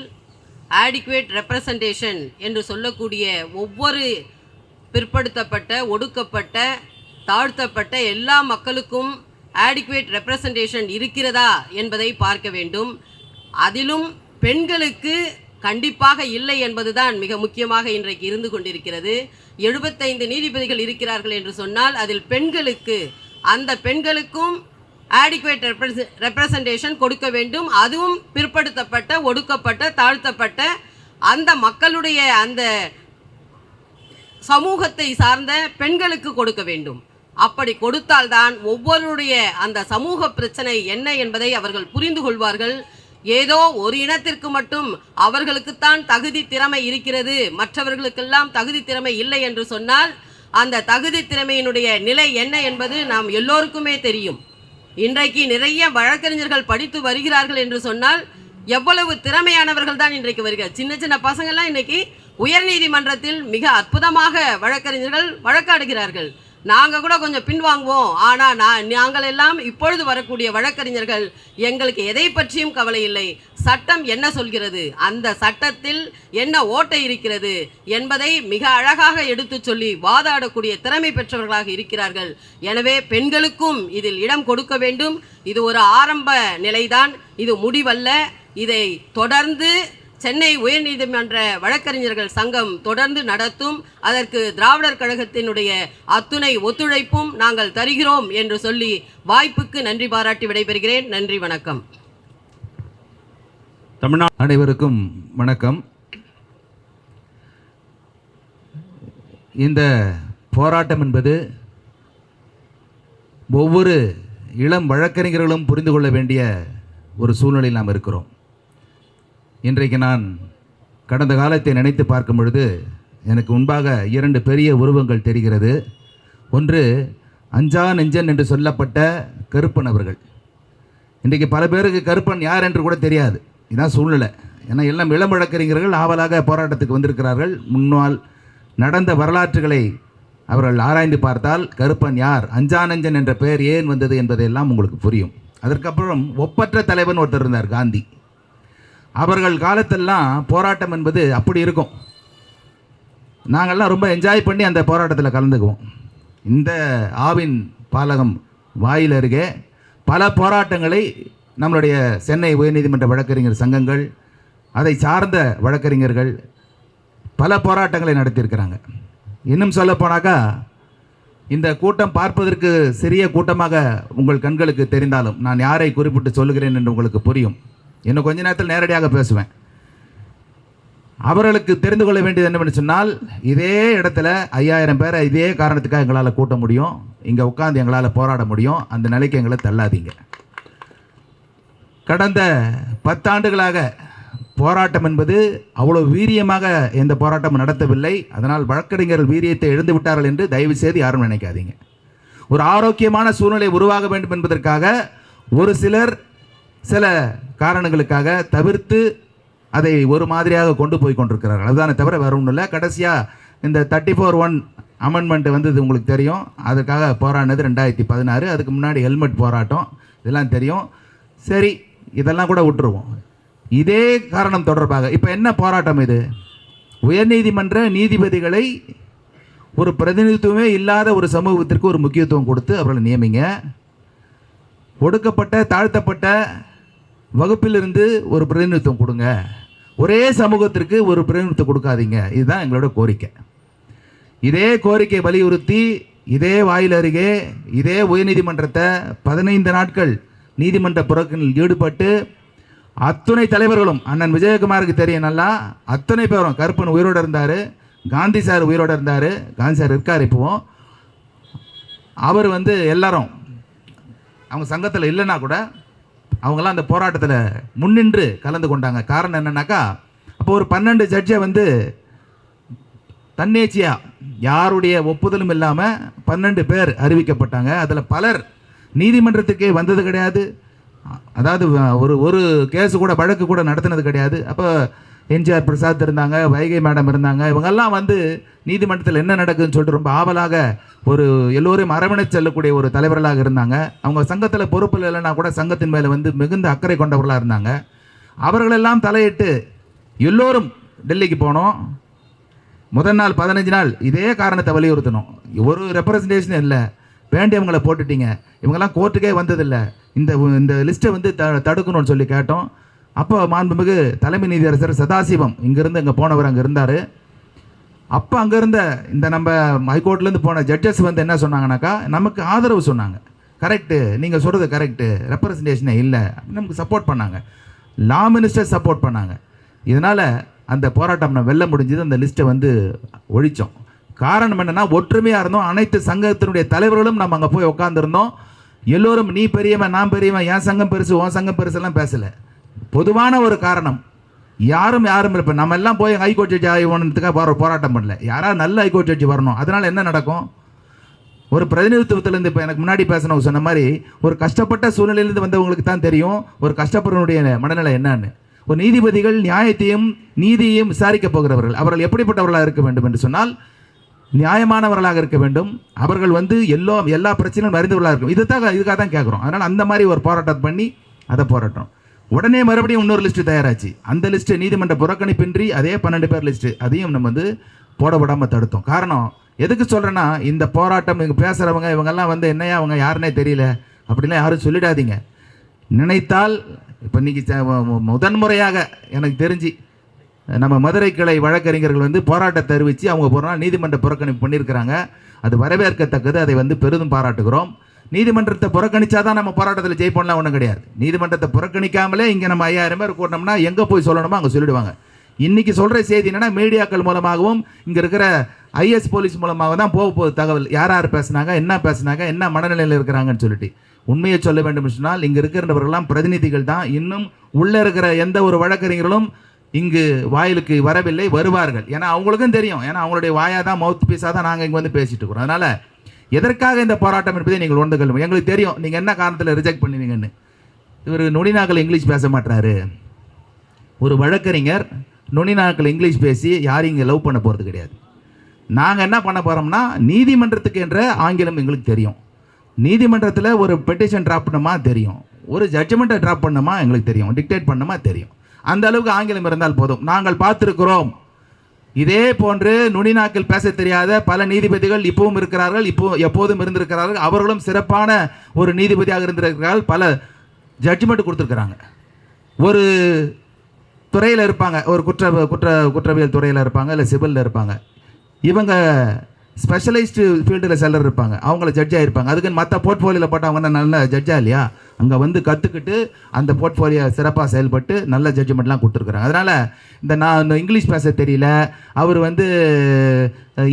F: ஆடிக்குவேட் ரெப்ரசன்டேஷன் என்று சொல்லக்கூடிய ஒவ்வொரு பிற்படுத்தப்பட்ட, ஒடுக்கப்பட்ட, தாழ்த்தப்பட்ட எல்லா மக்களுக்கும் ஆடிக்குவேட் ரெப்ரசன்டேஷன் இருக்கிறதா என்பதை பார்க்க வேண்டும். அதிலும் பெண்களுக்கு கண்டிப்பாக இல்லை என்பதுதான் மிக முக்கியமாக இன்றைக்கு இருந்து கொண்டிருக்கிறது. 75 நீதிபதிகள் இருக்கிறார்கள் என்று சொன்னால் அதில் பெண்களுக்கு, அந்த பெண்களுக்கும் ஆடிக்குவேட் ரெப்ரசன்டேஷன் கொடுக்க வேண்டும். அதுவும் பிற்படுத்தப்பட்ட, ஒடுக்கப்பட்ட, தாழ்த்தப்பட்ட அந்த மக்களுடைய அந்த சமூகத்தை சார்ந்த பெண்களுக்கு கொடுக்க வேண்டும். அப்படி கொடுத்தால்தான் ஒவ்வொருடைய அந்த சமூக பிரச்சனை என்ன என்பதை அவர்கள் புரிந்து கொள்வார்கள். ஏதோ ஒரு இனத்திற்கு மட்டும் அவர்களுக்குத்தான் தகுதி திறமை இருக்கிறது, மற்றவர்களுக்கெல்லாம் தகுதி திறமை இல்லை என்று சொன்னால் அந்த தகுதி திறமையினுடைய நிலை என்ன என்பது நாம் எல்லோருக்குமே தெரியும். இன்றைக்கு நிறைய வழக்கறிஞர்கள் படித்து வருகிறார்கள் என்று சொன்னால் எவ்வளவு திறமையானவர்கள் தான் இன்றைக்கு வருகிறார். சின்ன சின்ன பசங்கள்லாம் இன்னைக்கு உயர்நீதிமன்றத்தில் மிக அற்புதமாக வழக்கறிஞர்கள் வழக்காடுகிறார்கள். நாங்கள் கூட கொஞ்சம் பின்வாங்குவோம், ஆனால் நாங்கள் எல்லாம் இப்பொழுது வரக்கூடிய வழக்கறிஞர்கள் எங்களுக்கு எதை பற்றியும் கவலை இல்லை. சட்டம் என்ன சொல்கிறது, அந்த சட்டத்தில் என்ன ஓட்டை இருக்கிறது என்பதை மிக அழகாக எடுத்து சொல்லி வாதாடக்கூடிய திறமை பெற்றவர்களாக இருக்கிறார்கள். எனவே பெண்களுக்கும் இதில் இடம் கொடுக்க வேண்டும். இது ஒரு ஆரம்ப நிலைதான், இது முடிவல்ல. இதை தொடர்ந்து சென்னை உயர்நீதிமன்ற வழக்கறிஞர்கள் சங்கம் தொடர்ந்து நடத்தும். அதற்கு திராவிடர் கழகத்தினுடைய அத்துணை ஒத்துழைப்பும் நாங்கள் தருகிறோம் என்று சொல்லி வாய்ப்புக்கு நன்றி பாராட்டி விடைபெறுகிறேன். நன்றி, வணக்கம்.
G: தமிழ்நாடு அனைவருக்கும் வணக்கம். இந்த போராட்டம் என்பது ஒவ்வொரு இளம் வழக்கறிஞர்களும் புரிந்து கொள்ள வேண்டிய ஒரு சூழ்நிலையில் நாம் இருக்கிறோம். இன்றைக்கு நான் கடந்த காலத்தை நினைத்து பார்க்கும் பொழுது எனக்கு முன்பாக 2 பெரிய உருவங்கள் தெரிகிறது. ஒன்று அஞ்சா நெஞ்சன் என்று சொல்லப்பட்ட கருப்பன் அவர்கள். இன்றைக்கு பல பேருக்கு கருப்பன் யார் என்று கூட தெரியாது. இதுதான் சூழ்நிலை. ஏன்னா எல்லாம் இளம் வழக்கறிஞர்கள் ஆவலாக போராட்டத்துக்கு வந்திருக்கிறார்கள். முன்னால் நடந்த வரலாற்றுகளை அவர்கள் ஆராய்ந்து பார்த்தால் கருப்பன் யார், அஞ்சா நெஞ்சன் என்ற பெயர் ஏன் வந்தது என்பதையெல்லாம் உங்களுக்கு புரியும். அதற்கப்புறம் ஒப்பற்ற தலைவன் ஒருத்தர் இருந்தார், காந்தி. அவர்கள் காலத்தெல்லாம் போராட்டம் என்பது அப்படி இருக்கும். நாங்கள்லாம் ரொம்ப என்ஜாய் பண்ணி அந்த போராட்டத்தில் கலந்துக்குவோம். இந்த ஆவின் பாலகம் வாயில் அருகே பல போராட்டங்களை நம்மளுடைய சென்னை உயர்நீதிமன்ற வழக்கறிஞர் சங்கங்கள், அதை சார்ந்த வழக்கறிஞர்கள் பல போராட்டங்களை நடத்தியிருக்கிறாங்க. இன்னும் சொல்லப்போனாக்கா இந்த கூட்டம் பார்ப்பதற்கு சிறிய கூட்டமாக உங்கள் கண்களுக்கு தெரிந்தாலும் நான் யாரை குறிப்பிட்டு சொல்லுகிறேன் என்று உங்களுக்கு புரியும். இன்னும் கொஞ்ச நேரத்தில் நேரடியாக பேசுவேன். அவர்களுக்கு தெரிந்து கொள்ள வேண்டியது என்னவென்று சொன்னால், இதே இடத்துல 5000 பேரை இதே காரணத்துக்காக எங்களால் கூட்ட முடியும், இங்கே உட்காந்து எங்களால் போராட முடியும். அந்த நிலைக்கு எங்களை தள்ளாதீங்க. கடந்த 10 ஆண்டுகளாக போராட்டம் என்பது அவ்வளோ வீரியமாக எந்த போராட்டமும் நடத்தவில்லை. அதனால் வழக்கறிஞர்கள் வீரியத்தை எழுந்து விட்டார்கள் என்று தயவு செய்து யாரும் நினைக்காதீங்க. ஒரு ஆரோக்கியமான சூழ்நிலை உருவாக வேண்டும் என்பதற்காக ஒரு சிலர் சில காரணங்களுக்காக தவிர்த்து அதை ஒரு மாதிரியாக கொண்டு போய் கொண்டிருக்கிறார்கள். அதுதானே தவிர வேறு ஒன்றும் இல்லை. கடைசியாக இந்த 34(1) அமெண்ட்மெண்ட் வந்தது உங்களுக்கு தெரியும். அதுக்காக போராடினது 2016. அதுக்கு முன்னாடி ஹெல்மெட் போராட்டம், இதெல்லாம் தெரியும். சரி, இதெல்லாம் கூட விட்டுருவோம். இதே காரணம் தொடர்பாக இப்போ என்ன போராட்டம் இது? உயர்நீதிமன்ற நீதிபதிகளை ஒரு பிரதிநிதித்துவமே இல்லாத ஒரு சமூகத்திற்கு ஒரு முக்கியத்துவம் கொடுத்து அவர்களை நியமிங்க. ஒடுக்கப்பட்ட தாழ்த்தப்பட்ட வகுப்பிலிருந்து ஒரு பிரதிநிதித்துவம் கொடுங்க. ஒரே சமூகத்திற்கு ஒரு பிரதிநிதித்துவம் கொடுக்காதீங்க. இதுதான் எங்களோட கோரிக்கை. இதே கோரிக்கை வலியுறுத்தி இதே வாயில் அருகே இதே உயர்நீதிமன்றத்தை 15 நாட்கள் நீதிமன்ற புறக்கணில் ஈடுபட்டு அத்துணை தலைவர்களும், அண்ணன் விஜயகுமாருக்கு தெரியும் நல்லா, அத்தனை பேரும், கருப்பன் உயிரோடு இருந்தார், காந்தி சார் உயிரோடு இருந்தார், காந்தி சார் இருக்கார் இப்போவும். அவர் எல்லாரும் அவங்க சங்கத்தில் இல்லைன்னா கூட அவங்களாம் அந்த போராட்டத்தில் முன்னின்று கலந்து கொண்டாங்க. காரணம் என்னன்னாக்கா, அப்போ ஒரு 12 ஜட்ஜை தன்னேச்சியாக யாருடைய ஒப்புதலும் இல்லாமல் 12 பேர் அறிவிக்கப்பட்டாங்க. அதில் பலர் நீதிமன்றத்துக்கே வந்தது கிடையாது. அதாவது ஒரு கேஸு கூட, வழக்கு கூட நடத்தினது கிடையாது. அப்போ என்ஜிஆர் பிரசாத் இருந்தாங்க, வைகை மேடம் இருந்தாங்க. இவங்கெல்லாம் நீதிமன்றத்தில் என்ன நடக்குதுன்னு சொல்லிட்டு ரொம்ப ஆவலாக எல்லோரையும் அரவணைச்சு செல்லக்கூடிய ஒரு தலைவர்களாக இருந்தாங்க. அவங்க சங்கத்தில் பொறுப்பில் இல்லைன்னா கூட சங்கத்தின் மேலே மிகுந்த அக்கறை கொண்டவர்களாக இருந்தாங்க. அவர்களெல்லாம் தலையிட்டு எல்லோரும் டெல்லிக்கு போனோம். முதல் நாள் 15 நாள் இதே காரணத்தை வலியுறுத்தணும். ஒரு ரெப்ரசன்டேஷன் இல்லை, வேண்டியவங்களை போட்டுட்டீங்க, இவங்கெல்லாம் கோர்ட்டுக்கே வந்ததில்லை, இந்த லிஸ்ட்டை தடுக்கணும்னு சொல்லி கேட்டோம். அப்போ மாண்புமிகு தலைமை நீதியரசர் சதாசிவம் இங்கேருந்து அங்கே போனவர் அங்கே இருந்தார். அப்போ அங்கே இருந்த இந்த நம்ம ஹைகோர்ட்லேருந்து போன ஜட்ஜஸ் என்ன சொன்னாங்கனாக்கா, நமக்கு ஆதரவு சொன்னாங்க. கரெக்டு, நீங்கள் சொல்கிறது கரெக்டு, ரெப்ரசன்டேஷனே இல்லை, நமக்கு சப்போர்ட் பண்ணாங்க. லா மினிஸ்டர் சப்போர்ட் பண்ணாங்க. இதனால் அந்த போராட்டம் நம்ம வெல்ல முடிஞ்சது. அந்த லிஸ்ட்டை ஒழித்தோம். காரணம் என்னென்னா, ஒற்றுமையாக இருந்தோம். அனைத்து சங்கத்தினுடைய தலைவர்களும் நம்ம அங்கே போய் உட்காந்துருந்தோம். எல்லோரும் நீ பெரியவன் நான் பெரியவன், என் சங்கம் பெருசு உன் சங்கம் பெருசெல்லாம் பேசலை. பொதுவான ஒரு காரணம், யாரும் இப்போ நம்ம எல்லாம் போய் ஹைகோர்ட் ஜட்ஜி ஆகணுன்றதுக்காக போராட்டம் பண்ணல. யாராவது நல்ல ஹைகோர்ட் ஜட்ஜி வரணும். அதனால் என்ன நடக்கும்? ஒரு பிரதிநிதித்துவத்திலேருந்து இப்போ எனக்கு முன்னாடி பேசணும் சொன்ன மாதிரி ஒரு கஷ்டப்பட்ட சூழ்நிலையிலேருந்து வந்தவங்களுக்கு தான் தெரியும் ஒரு கஷ்டப்படுறவனுடைய மனநிலை என்னன்னு. ஒரு நீதிபதிகள் நியாயத்தையும் நீதியையும் விசாரிக்க போகிறவர்கள். அவர்கள் எப்படிப்பட்டவர்களாக இருக்க வேண்டும் என்று சொன்னால், நியாயமானவர்களாக இருக்க வேண்டும். அவர்கள் எல்லா பிரச்சனையும் அறிந்தவர்களாக இருக்கும். இதுக்காக தான் கேட்குறோம். அதனால் அந்த மாதிரி ஒரு போராட்டம் பண்ணி அதை போராட்டம். உடனே மறுபடியும் இன்னொரு லிஸ்ட்டு தயாராச்சு. அந்த லிஸ்ட்டு நீதிமன்ற புறக்கணிப்பின்றி அதே 12 பேர் லிஸ்ட்டு, அதையும் நம்ம போட விடாமல் தடுத்தோம். காரணம் எதுக்கு சொல்கிறேன்னா, இந்த போராட்டம் இங்கே பேசுகிறவங்க இவங்கெல்லாம் என்னையா அவங்க யாருன்னே தெரியல அப்படிலாம் யாரும் சொல்லிடாதீங்க. நினைத்தால் இப்போ இன்றைக்கி முதன்முறையாக எனக்கு தெரிஞ்சு நம்ம மதுரை கிளை வழக்கறிஞர்கள் போராட்டத்தை அறிவித்து அவங்க ஒரு நாள் நீதிமன்ற புறக்கணிப்பு பண்ணியிருக்கிறாங்க. அது வரவேற்கத்தக்கது. அதை பெரிதும் பாராட்டுகிறோம். நீதிமன்றத்தை புறக்கணிச்சாதான் நம்ம போராட்டத்தில் ஜெயிப்போம்லாம் ஒன்றும் கிடையாது. நீதிமன்றத்தை புறக்கணிக்காமலே இங்கே நம்ம 5000 பேர் கூட்டணும்னா எங்கே போய் சொல்லணுமோ அங்கே சொல்லிடுவாங்க. இன்றைக்கி சொல்கிற செய்தி என்னென்னா, மீடியாக்கள் மூலமாகவும் இங்கே இருக்கிற ஐஎஸ் போலீஸ் மூலமாக தான் போக தகவல். யார் பேசுனாங்க, என்ன மனநிலையில் இருக்கிறாங்கன்னு சொல்லிட்டு. உண்மையை சொல்ல வேண்டும் சொன்னால், இங்கே இருக்கிறவர்கள்லாம் பிரதிநிதிகள் தான். இன்னும் உள்ளே இருக்கிற எந்த ஒரு வழக்கறிஞர்களும் இங்கு வாயிலுக்கு வரவில்லை, வருவார்கள். ஏன்னா அவங்களுக்கும் தெரியும். ஏன்னா அவங்களுடைய வாயாக தான், மவுத் பீஸாக தான் நாங்கள் இங்கே பேசிட்டு இருக்கிறோம். அதனால் எதற்காக இந்த போராட்டம் என்பதை நீங்கள் உணர்ந்து கொள்ளும். எங்களுக்கு தெரியும் நீங்கள் என்ன காரணத்தில் ரிஜெக்ட் பண்ணுவீங்கன்னு. இவர் நுனிநாக்கள் இங்கிலீஷ் பேச மாட்டாரு. ஒரு வழக்கறிஞர் நுனிநாக்கள் இங்கிலீஷ் பேசி யாரும் இங்கே லவ் பண்ண போகிறது கிடையாது. நாங்கள் என்ன பண்ண போகிறோம்னா, நீதிமன்றத்துக்கு என்ற ஆங்கிலம் எங்களுக்கு தெரியும். நீதிமன்றத்தில் ஒரு பெட்டிஷன் ட்ராப் பண்ணுமா தெரியும், ஒரு ஜட்ஜ்மெண்ட்டை ட்ராப் பண்ணுமா எங்களுக்கு தெரியும், டிக்டேட் பண்ணுமா தெரியும். அந்த அளவுக்கு ஆங்கிலம் இருந்தால் போதும். நாங்கள் பார்த்துருக்கிறோம். இதே போன்று நுனிநாக்கில் பேச தெரியாத பல நீதிபதிகள் இப்பவும் இருக்கிறார்கள், எப்போதும் இருந்திருக்கிறார்கள். அவர்களும் சிறப்பான ஒரு நீதிபதியாக இருந்திருக்கிறார்கள். பல ஜட்ஜ்மெண்ட் கொடுத்துருக்குறாங்க. ஒரு துறையில் இருப்பாங்க, ஒரு குற்றவியல் துறையில் இருப்பாங்க, இல்லை சிவிலில் இருப்பாங்க. இவங்க ஸ்பெஷலைஸ்டு ஃபீல்டில் சிலர் இருப்பாங்க, அவங்கள ஜட்ஜாக இருப்பாங்க. அதுக்குன்னு மற்ற போர்ட்ஃபோலியோவில் போட்டவங்க நல்ல ஜட்ஜாக இல்லையா? அங்கே கற்றுக்கிட்டு அந்த போர்ட்ஃபோலியோ சிறப்பாக செயல்பட்டு நல்ல ஜட்ஜ்மெண்ட்லாம் கொடுத்துருக்குறாங்க. அதனால் நான் இங்கிலீஷ் பேச தெரியல, அவர்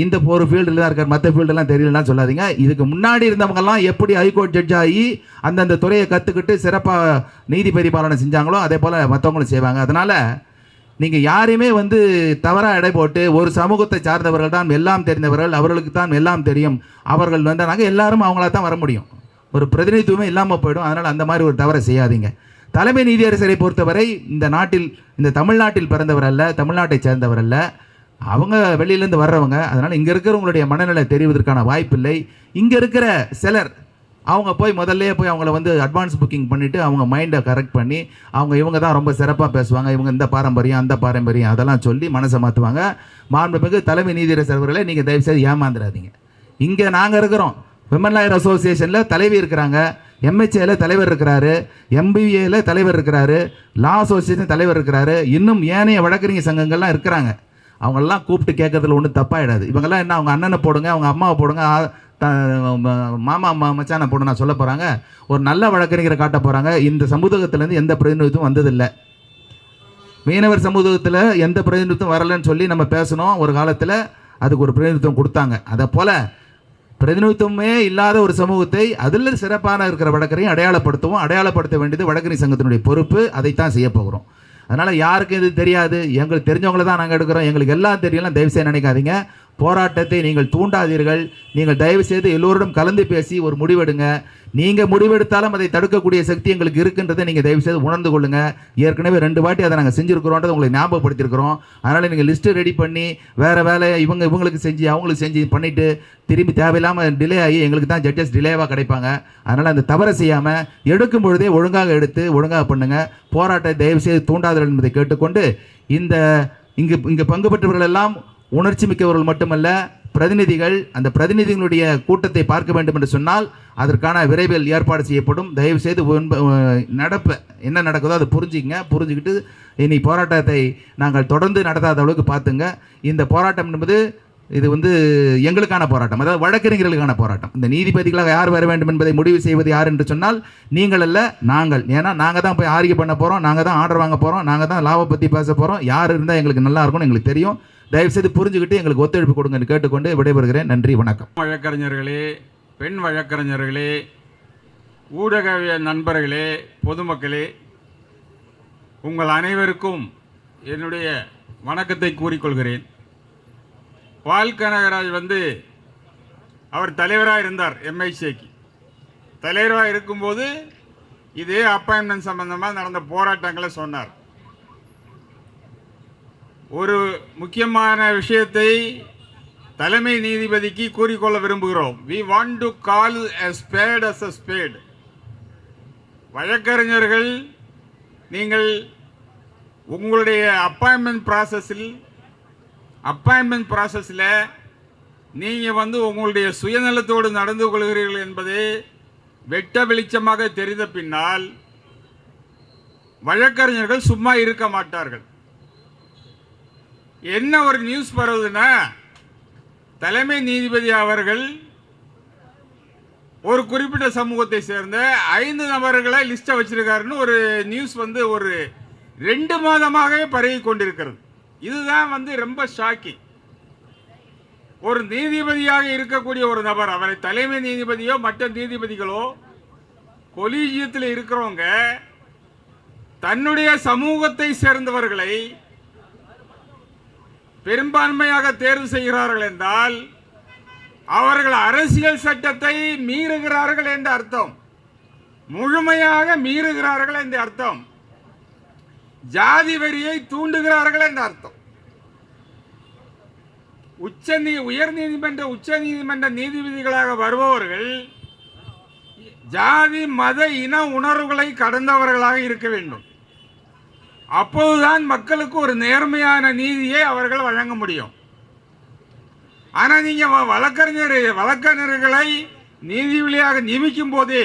G: இந்த ஒரு ஃபீல்டில் தான் இருக்கார், மற்ற ஃபீல்டெல்லாம் தெரியலலாம் சொல்லாதீங்க. இதுக்கு முன்னாடி இருந்தவங்கெல்லாம் எப்படி ஹைகோர்ட் ஜட்ஜ் ஆகி அந்தந்த துறையை கற்றுக்கிட்டு சிறப்பாக நீதி பரிபாலனை செஞ்சாங்களோ அதே போல் மற்றவங்களும் செய்வாங்க. அதனால் நீங்கள் யாரையுமே தவறாக எடை போட்டு ஒரு சமூகத்தை சார்ந்தவர்கள் தான் எல்லாம் தெரிந்தவர்கள், அவர்களுக்கு தான் எல்லாம் தெரியும், அவர்கள் வந்தாங்க எல்லாரும் அவங்களா தான் வர முடியும், ஒரு பிரதிநிதித்துவமே இல்லாமல் போயிடும். அதனால் அந்த மாதிரி ஒரு தவறை செய்யாதீங்க. தலைமை நீதியரசரை பொறுத்தவரை இந்த நாட்டில், இந்த தமிழ்நாட்டில் பிறந்தவர் அல்ல, தமிழ்நாட்டை சேர்ந்தவர் அல்ல, அவங்க வெளியிலேருந்து வர்றவங்க. அதனால் இங்கே இருக்கிறவங்களுடைய மனநிலை தெரிவதற்கான வாய்ப்பில்லை. இங்கே இருக்கிற சிலர் அவங்க போய் முதல்லையே போய் அவங்கள வந்து அட்வான்ஸ் புக்கிங் பண்ணிவிட்டு அவங்க மைண்டை கரெக்ட் பண்ணி இவங்க தான் ரொம்ப சிறப்பாக பேசுவாங்க, இவங்க இந்த பாரம்பரியம் அந்த பாரம்பரியம் அதெல்லாம் சொல்லி மனசை மாற்றுவாங்க. மாண்புமிகு தலைமை நீதியரசர் அவர்களே, நீங்கள் தயவுசெய்து ஏமாந்துடாதீங்க. இங்கே நாங்கள் இருக்கிறோம், விமன் லாயர் அசோசியேஷனில் தலைவி இருக்கிறாங்க, எம்ஹெச்ஏல தலைவர் இருக்கிறாரு, எம்பிஏல தலைவர் இருக்கிறாரு, லா அசோசியேஷன் தலைவர் இருக்கிறாரு, இன்னும் ஏனைய வழக்கறிஞர் சங்கங்கள்லாம் இருக்கிறாங்க. அவங்களெல்லாம் கூப்பிட்டு கேட்கறதுல ஒன்றும் தப்பாயிடாது. இவங்கெல்லாம் என்ன அவங்க அண்ணனை போடுங்க, அவங்க அம்மாவை போடுங்க, மாமா அம்மா மச்சானை போட நான் சொல்ல போகிறாங்க, ஒரு நல்ல வழக்கறிஞரை காட்ட போகிறாங்க. இந்த சமூகத்திலேருந்து எந்த பிரதிநிதித்துவம் வந்ததில்லை. மீனவர் சமூகத்தில் எந்த பிரதிநிதித்துவம் வரலன்னு சொல்லி நம்ம பேசணும். ஒரு காலத்தில் அதுக்கு ஒரு பிரதிநிதித்துவம் கொடுத்தாங்க. அதை போல் பிரதிநிதித்துவமே இல்லாத ஒரு சமூகத்தை அதில் சிறப்பான இருக்கிற வழக்கறிஞரை அடையாளப்படுத்துவோம். அடையாளப்படுத்த வேண்டியது வழக்கறிஞர் சங்கத்தினுடைய பொறுப்பு. அதைத்தான் செய்ய போகிறோம். அதனால் யாருக்கும் இது தெரியாது, எங்களுக்கு தெரிஞ்சவங்கள தான் நாங்கள் எடுக்கிறோம், எங்களுக்கு எல்லாம் தெரியலாம் தயவுசெய்து நினைக்காதீங்க. போராட்டத்தை நீங்கள் தூண்டாதீர்கள். நீங்கள் தயவுசெய்து எல்லோரிடம் கலந்து பேசி ஒரு முடிவெடுங்க. நீங்கள் முடிவெடுத்தாலும் அதை தடுக்கக்கூடிய சக்தி எங்களுக்கு இருக்குன்றதை நீங்கள் தயவுசெய்து உணர்ந்து கொள்ளுங்கள். ஏற்கனவே 2 வாட்டி அதை நாங்கள் செஞ்சுருக்கிறோன்றதை உங்களுக்கு ஞாபகப்படுத்தியிருக்கிறோம். அதனால் நீங்கள் லிஸ்ட்டு ரெடி பண்ணி வேறு வேலையை இவங்களுக்கு செஞ்சு அவங்களுக்கு செஞ்சு பண்ணிவிட்டு திரும்பி தேவையில்லாமல் டிலே ஆகி எங்களுக்கு தான் ஜட்ஜஸ் டிலேவாக கிடைப்பாங்க. அதனால் அந்த தவறை செய்யாமல் எடுக்கும் பொழுதே ஒழுங்காக எடுத்து ஒழுங்காக பண்ணுங்கள். போராட்டத்தை தயவுசெய்து தூண்டாதீர்கள் என்பதை கேட்டுக்கொண்டு, இங்கு பங்கு பெற்றவர்கள் எல்லாம் உணர்ச்சி மிக்கவர்கள் மட்டுமல்ல, பிரதிநிதிகள். அந்த பிரதிநிதிகளுடைய கூட்டத்தை பார்க்க வேண்டும் என்று சொன்னால் அதற்கான விரைவில் ஏற்பாடு செய்யப்படும். தயவுசெய்து என்ன நடக்குதோ அதை புரிஞ்சுக்கிட்டு இனி போராட்டத்தை நாங்கள் தொடர்ந்து நடத்தாத அளவுக்கு பார்த்துங்க. இந்த போராட்டம் என்பது இது எங்களுக்கான போராட்டம், அதாவது வழக்கறிஞர்களுக்கான போராட்டம். இந்த நீதிபதிகளாக யார் வர வேண்டும் என்பதை முடிவு செய்வது யார் என்று சொன்னால் நீங்கள் அல்ல, நாங்கள். ஏன்னா நாங்கள் தான் போய் ஆர்கியூ பண்ண போகிறோம், நாங்கள் தான் ஆர்டர் வாங்க போகிறோம், நாங்கள் தான் லாவை பற்றி பேச போகிறோம். யார் இருந்தால் எங்களுக்கு நல்லா இருக்கும்னு எங்களுக்கு தெரியும். தயவுசெய்து புரிஞ்சுக்கிட்டு எங்களுக்கு ஒத்துழைப்பு கொடுங்கன்னு கேட்டுக்கொண்டு விடைபெறுகிறேன். நன்றி, வணக்கம்.
H: வழக்கறிஞர்களே, பெண் வழக்கறிஞர்களே, ஊடக நண்பர்களே, பொதுமக்களே, உங்கள் அனைவருக்கும் என்னுடைய வணக்கத்தை கூறிக்கொள்கிறேன். பால் கனகராஜ் அவர் தலைவராக இருந்தார். எம்ஐசிக்கு தலைவராக இருக்கும்போது இதே அப்பாயின்மெண்ட் சம்பந்தமாக நடந்த போராட்டங்களை சொன்னார். ஒரு முக்கியமான விஷயத்தை தலைமை நீதிபதிக்கு கூறிக்கொள்ள விரும்புகிறோம். We want to call a spade as a spade. வழக்கறிஞர்கள், நீங்கள் உங்களுடைய அப்பாயின்மெண்ட் ப்ராசஸில் நீங்கள் உங்களுடைய சுயநலத்தோடு நடந்து கொள்கிறீர்கள் என்பதை வெட்ட வெளிச்சமாக தெரிந்த பின்னால் வழக்கறிஞர்கள் சும்மா இருக்க மாட்டார்கள். என்ன ஒரு நியூஸ் பரவுதுன்னா, தலைமை நீதிபதி அவர்கள் ஒரு குறிப்பிட்ட சமூகத்தை சேர்ந்த 5 நபர்களை லிஸ்ட்டை வச்சிருக்காருன்னு ஒரு நியூஸ் ஒரு 2 மாதமாகவே பரவி கொண்டிருக்கிறது. இதுதான் ரொம்ப ஷாக்கிங். ஒரு நீதிபதியாக இருக்கக்கூடிய ஒரு நபர், அவரை தலைமை நீதிபதியோ மற்ற நீதிபதிகளோ கொலீஜியத்தில் இருக்கிறவங்க தன்னுடைய சமூகத்தை சேர்ந்தவர்களை பெரும்பான்மையாக தேர்வு செய்கிறார்கள் என்றால் அவர்கள் அரசியல் சட்டத்தை மீறுகிறார்கள் என்ற அர்த்தம், முழுமையாக மீறுகிறார்கள் என்ற அர்த்தம், ஜாதி வெறியை தூண்டுகிறார்கள் என்ற அர்த்தம். உயர்நீதிமன்ற உச்ச நீதிமன்ற நீதிபதிகளாக வருபவர்கள் ஜாதி மத இன உணர்வுகளை கடந்தவர்களாக இருக்க வேண்டும். அப்போதுதான் மக்களுக்கு ஒரு நேர்மையான நீதியை அவர்கள் வழங்க முடியும். ஆனால் நீங்க வழக்கறிஞர்களை நீதிபதியாக நியமிக்கும் போதே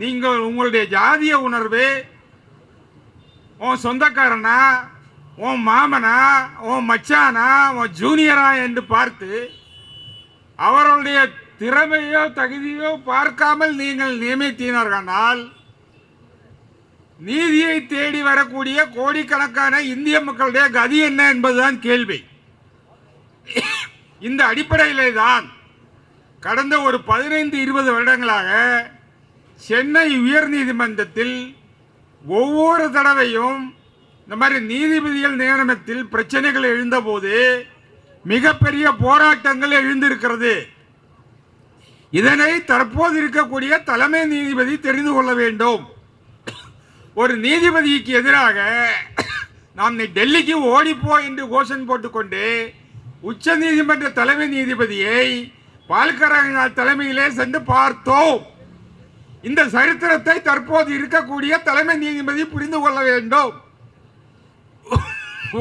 H: நீங்கள் உங்களுடைய ஜாதிய உணர்வு, உன் சொந்தக்காரனா, உன் மாமனா, உன் மச்சானா, உன் ஜூனியரா என்று பார்த்து அவர்களுடைய திறமையோ தகுதியோ பார்க்காமல் நீங்கள் நியமித்தீர்கள். நீதியை தேடி வரக்கூடிய கோடிக்கணக்கான இந்திய மக்களுடைய கதி என்ன என்பதுதான் கேள்வி. இந்த அடிப்படையிலே தான் கடந்த ஒரு 15-20 வருடங்களாக சென்னை உயர் நீதிமன்றத்தில் ஒவ்வொரு தடவையும் இந்த மாதிரி நீதிபதிகள் நியமனத்தில் பிரச்சனைகள் எழுந்தபோது மிகப்பெரிய போராட்டங்கள் எழுந்திருக்கிறது. இதனை தற்போது இருக்கக்கூடிய தலைமை நீதிபதி தெரிந்து கொள்ள வேண்டும். ஒரு நீதிபதிக்கு எதிராக நாம் டெல்லிக்கு ஓடிப்போ என்று கோஷம் போட்டுக்கொண்டு உச்ச நீதிமன்ற தலைமை நீதிபதியை பால்கரங்கநாத் தலைமையிலே சென்று பார்த்தோம். இந்த சரித்திரத்தை தற்போது இருக்கக்கூடிய தலைமை நீதிபதி புரிந்து கொள்ள வேண்டும்.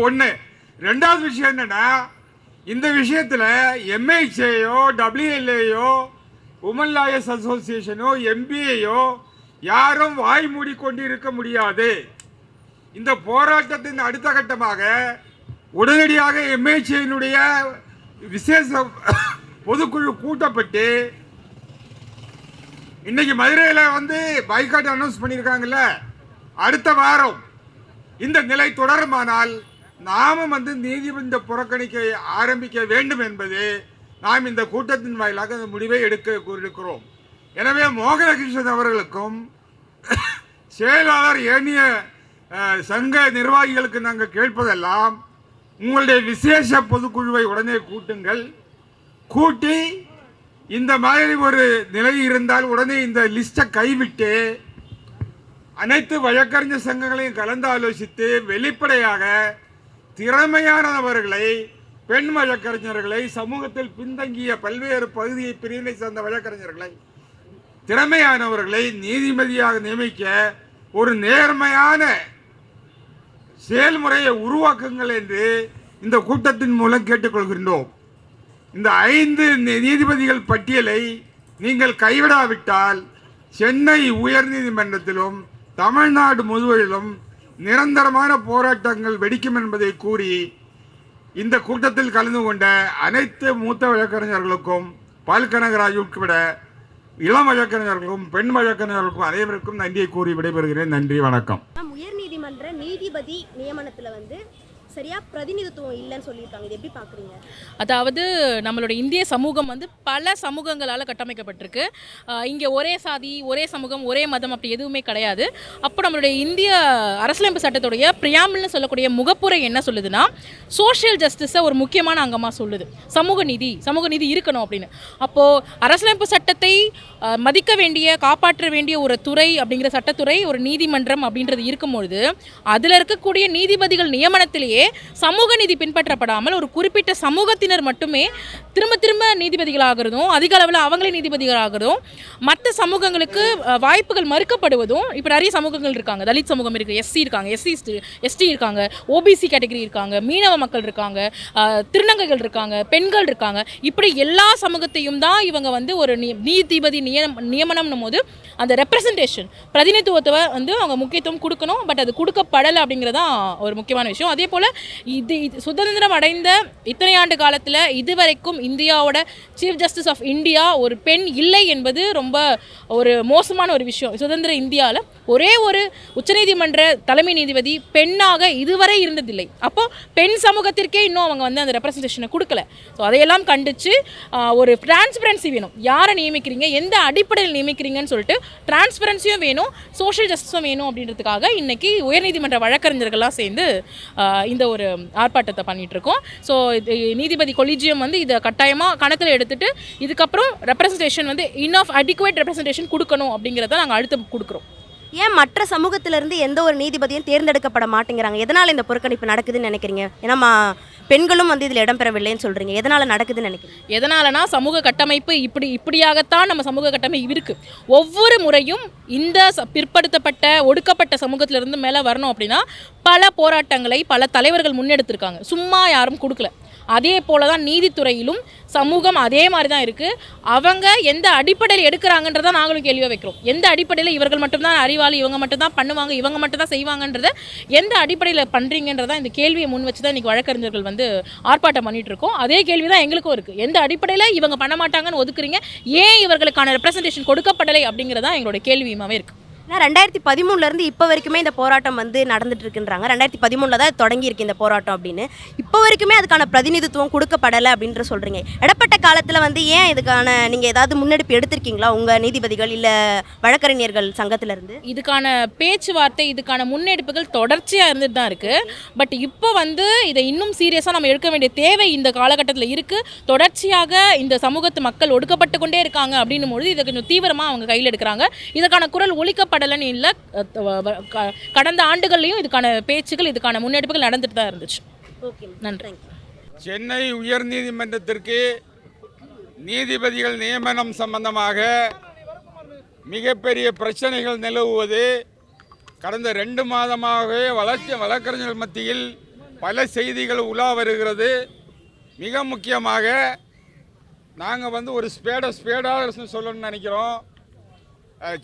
H: ஒன்று. ரெண்டாவது விஷயம் என்னன்னா, இந்த விஷயத்தில் எம்ஐசியோ டபிள்யூஎல்ஏயோ உமன் லாயர்ஸ் அசோசியேஷனோ எம்பிஏயோ யாரும் வாய் மூடிக்கொண்டு இருக்க முடியாது. இந்த போராட்டத்தின் அடுத்த கட்டமாக உடனடியாக எம்ஐசியினுடைய விசேஷ பொதுக்குழு கூட்டப்பட்டு இன்னைக்கு மதுரையில் வந்து பாய்காட் அனௌன்ஸ் பண்ணியிருக்காங்கல்ல, அடுத்த வாரம் இந்த நிலை தொடருமானால் நாமும் வந்து நீதிமன்ற புறக்கணிக்க ஆரம்பிக்க வேண்டும் என்பது நாம் இந்த கூட்டத்தின் வாயிலாக அந்த முடிவை எடுக்க கூறியிருக்கிறோம். எனவே மோகனகிருஷ்ணன் அவர்களுக்கும் செயலாளர் ஏனைய சங்க நிர்வாகிகளுக்கு நாங்கள் கேட்பதெல்லாம், உங்களுடைய விசேஷ பொதுக்குழுவை உடனே கூட்டுங்கள். கூட்டி இந்த மாதிரி ஒரு நிலை இருந்தால் உடனே இந்த லிஸ்ட்டை கைவிட்டு அனைத்து வழக்கறிஞர் சங்கங்களையும் கலந்து ஆலோசித்து வெளிப்படையாக திறமையானவர்களை, பெண் வழக்கறிஞர்களை, சமூகத்தில் பின்தங்கிய பல்வேறு பகுதியை பிரிவினை சார்ந்த வழக்கறிஞர்களை, திறமையானவர்களை நீதிபதியாக நியமிக்க ஒரு நேர்மையான செயல்முறையை உருவாக்குங்கள் என்று இந்த கூட்டத்தின் மூலம் கேட்டுக்கொள்கின்றோம். இந்த 5 நீதிபதிகள் பட்டியலை நீங்கள் கைவிடாவிட்டால் சென்னை உயர்நீதிமன்றத்திலும் தமிழ்நாடு முழுவதிலும் நிரந்தரமான போராட்டங்கள் வெடிக்கும் என்பதை கூறி இந்த கூட்டத்தில் கலந்து கொண்ட அனைத்து மூத்த வழக்கறிஞர்களுக்கும் பால்கனகராஜ் உட்பட இளம் வழக்கறிஞர்களுக்கும் பெண் வழக்கறிஞர்களுக்கும் அனைவருக்கும் நன்றியை கூறி விடைபெறுகிறேன். நன்றி, வணக்கம்.
I: உயர்நீதிமன்ற நீதிபதி நியமனத்தில் வந்து சரியா பிரதிநிதித்துவம் இல்லைன்னு சொல்லியிருக்காங்க. இது எப்படி பார்க்குறீங்க?
J: அதாவது நம்மளோட இந்திய சமூகம் வந்து பல சமூகங்களால் கட்டமைக்கப்பட்டிருக்கு. இங்கே ஒரே சாதி, ஒரே சமூகம், ஒரே மதம் அப்படி எதுவுமே கிடையாது. அப்போ நம்மளுடைய இந்திய அரசியலமைப்பு சட்டத்துடைய பிரியாம்பிள்னு சொல்லக்கூடிய முகப்புரை என்ன சொல்லுதுன்னா, சோஷியல் ஜஸ்டிஸை ஒரு முக்கியமான அங்கமாக சொல்லுது. சமூக நீதி இருக்கணும் அப்படின்னு. அப்போது அரசியலமைப்பு சட்டத்தை மதிக்க வேண்டிய, காப்பாற்ற வேண்டிய ஒரு துறை அப்படிங்கிற சட்டத்துறை, ஒரு நீதிமன்றம் அப்படின்றது இருக்கும்பொழுது அதில் இருக்கக்கூடிய நீதிபதிகள் நியமனத்திலேயே சமூக நீதி பின்பற்றப்படாமல் ஒரு குறிப்பிட்ட சமூகத்தினர் மட்டுமே திரும்ப நீதிபதிகளாகிறதும், அதிக அளவில் அவங்களே நீதிபதிகளாகிறதும், மற்ற சமூகங்களுக்கு வாய்ப்புகள் மறுக்கப்படுவதும். இப்போ நிறைய சமூகங்கள் இருக்காங்க. தலித் சமூகம் இருக்குது, எஸ்சி இருக்காங்க, எஸ்டி இருக்காங்க, ஓபிசி கேட்டகரி இருக்காங்க, மீனவ மக்கள் இருக்காங்க, திருநங்கைகள் இருக்காங்க, பெண்கள் இருக்காங்க. இப்படி எல்லா சமூகத்தையும் தான் இவங்க வந்து ஒரு நீதிபதி நியமனம்னும் போது அந்த ரெப்ரசன்டேஷன், பிரதிநிதித்துவத்தை வந்து அவங்க முக்கியத்துவம் கொடுக்கணும். பட் அது கொடுக்கப்படலை அப்படிங்கிறதான் ஒரு முக்கியமான விஷயம். அதே போல் இது சுதந்திரம் அடைந்த இத்தனை ஆண்டு காலத்தில் இதுவரைக்கும் இந்தியாவோட சீஃப் ஜஸ்டிஸ் ஆஃப் இந்தியா ஒரு பெண் இல்லை என்பது ரொம்ப ஒரு மோசமான ஒரு விஷயம். சுதந்திர இந்தியாவில் ஒரே ஒரு உச்சநீதிமன்ற தலைமை நீதிபதி பெண்ணாக இதுவரை இருந்ததில்லை. அப்போ பெண் சமூகத்திற்கே இன்னும் அவங்க வந்து அந்த ரெப்ரசன்டேஷனை கொடுக்கல. ஸோ அதையெல்லாம் கண்டித்து ஒரு டிரான்ஸ்பரன்சி வேணும். யாரை நியமிக்கிறீங்க, எந்த அடிப்படையில் நியமிக்கிறீங்கன்னு சொல்லிட்டு டிரான்ஸ்பரன்சியும் வேணும், சோஷியல் ஜஸ்டிஸும் வேணும். அப்படின்றதுக்காக இன்னைக்கு உயர்நீதிமன்ற வழக்கறிஞர்கள்லாம் சேர்ந்து இந்த ஒரு ஆர்ப்பாட்டத்தை பண்ணிட்டு இருக்கோம். ஸோ நீதிபதி கொலிஜியம் வந்து இதை கட்டாயமாக கணக்கில் எடுத்துட்டு இதுக்கப்புறம் ரெப்ரசன்டேஷன் வந்து இனஃப் அடிக்குவேட் ரெப்ரசன்டேஷன் கொடுக்கணும் அப்படிங்கிறத நாங்கள் அழுத்தம் கொடுக்குறோம்.
I: ஏன் மற்ற சமூகத்திலிருந்து எந்த ஒரு நீதிபதியும் தேர்ந்தெடுக்கப்பட மாட்டேங்கிறாங்க? எதனால் இந்த புறக்கணிப்பு நடக்குதுன்னு நினைக்கிறீங்க? ஏன்னா பெண்களும் வந்து இதில் இடம்பெறவில்லைன்னு சொல்கிறீங்க. எதனால் நடக்குதுன்னு நினைக்கிறீங்க?
J: எதனாலனா சமூக கட்டமைப்பு இப்படியாகத்தான் நம்ம சமூக கட்டமைப்பு இருக்குது. ஒவ்வொரு முறையும் இந்த பிற்படுத்தப்பட்ட ஒடுக்கப்பட்ட சமூகத்திலிருந்து மேலே வரணும் அப்படின்னா பல போராட்டங்களை பல தலைவர்கள் முன்னெடுத்திருக்காங்க. சும்மா யாரும் கொடுக்கல. அதே போல தான் நீதித்துறையிலும் சமூகம் அதே மாதிரி தான் இருக்குது. அவங்க எந்த அடிப்படையில் எடுக்கிறாங்கன்றதை நாங்களும் கேள்வியாக வைக்கிறோம். எந்த அடிப்படையில் இவர்கள் மட்டும்தான் அறிவாளி, இவங்க மட்டும்தான் பண்ணுவாங்க, இவங்க மட்டும் தான் செய்வாங்கன்றத எந்த அடிப்படையில் பண்ணுறீங்கன்றதான் இந்த கேள்வியை முன் வச்சு தான் இன்றைக்கி வழக்கறிஞர்கள் வந்து ஆர்ப்பாட்டம் பண்ணிகிட்டு இருக்கோம். அதே கேள்வி தான் எங்களுக்கும் இருக்குது. எந்த அடிப்படையில் இவங்க பண்ண மாட்டாங்கன்னு ஒதுக்குறீங்க, ஏன் இவர்களுக்கான ரெப்ரசன்டேஷன் கொடுக்கப்படலை அப்படிங்கிறதான் எங்களோட கேள்வியுமாவே இருக்குது.
I: ஏன்னா 2013 இப்போ வரைக்குமே இந்த போராட்டம் வந்து நடந்துட்டு இருக்குன்றாங்க. 2013 தான் தொடங்கியிருக்கு இந்த போராட்டம் அப்படின்னு. இப்போ வரைக்குமே அதுக்கான பிரதிநிதித்துவம் கொடுக்கப்படலை அப்படின்ற சொல்கிறீங்க. இடப்பட்ட காலத்தில் வந்து ஏன் இதுக்கான நீங்கள் ஏதாவது முன்னெடுப்பு எடுத்திருக்கீங்களா உங்கள் நீதிபதிகள் இல்லை வழக்கறிஞர்கள் சங்கத்திலேருந்து?
J: இதுக்கான பேச்சுவார்த்தை, இதுக்கான முன்னெடுப்புகள் தொடர்ச்சியாக இருந்துட்டு தான் இருக்குது. பட் இப்போ வந்து இதை இன்னும் சீரியஸாக நம்ம எடுக்க வேண்டிய தேவை இந்த காலகட்டத்தில் இருக்குது. தொடர்ச்சியாக இந்த சமூகத்து மக்கள் ஒடுக்கப்பட்டு கொண்டே இருக்காங்க அப்படின்னும் பொழுது இதை கொஞ்சம் தீவிரமாக அவங்க கையில் எடுக்கிறாங்க. இதற்கான குரல் ஒலிக்கப்பட கொடுக்கப்படலைன்னு இல்லை, கடந்த ஆண்டுகள்லையும் இதுக்கான பேச்சுகள், இதுக்கான முன்னெடுப்புகள் நடந்துட்டு தான் இருந்துச்சு.
I: ஓகே,
J: நன்றி.
H: சென்னை உயர்நீதிமன்றத்திற்கு நீதிபதிகள் நியமனம் சம்பந்தமாக மிகப்பெரிய பிரச்சனைகள் நிலவுவது கடந்த 2 மாதமாகவே வழக்கறிஞர்கள் மத்தியில் பல செய்திகள் உலா வருகிறது. மிக முக்கியமாக நாங்கள் ஒரு ஸ்பேடாக சொல்லணும்னு நினைக்கிறோம்.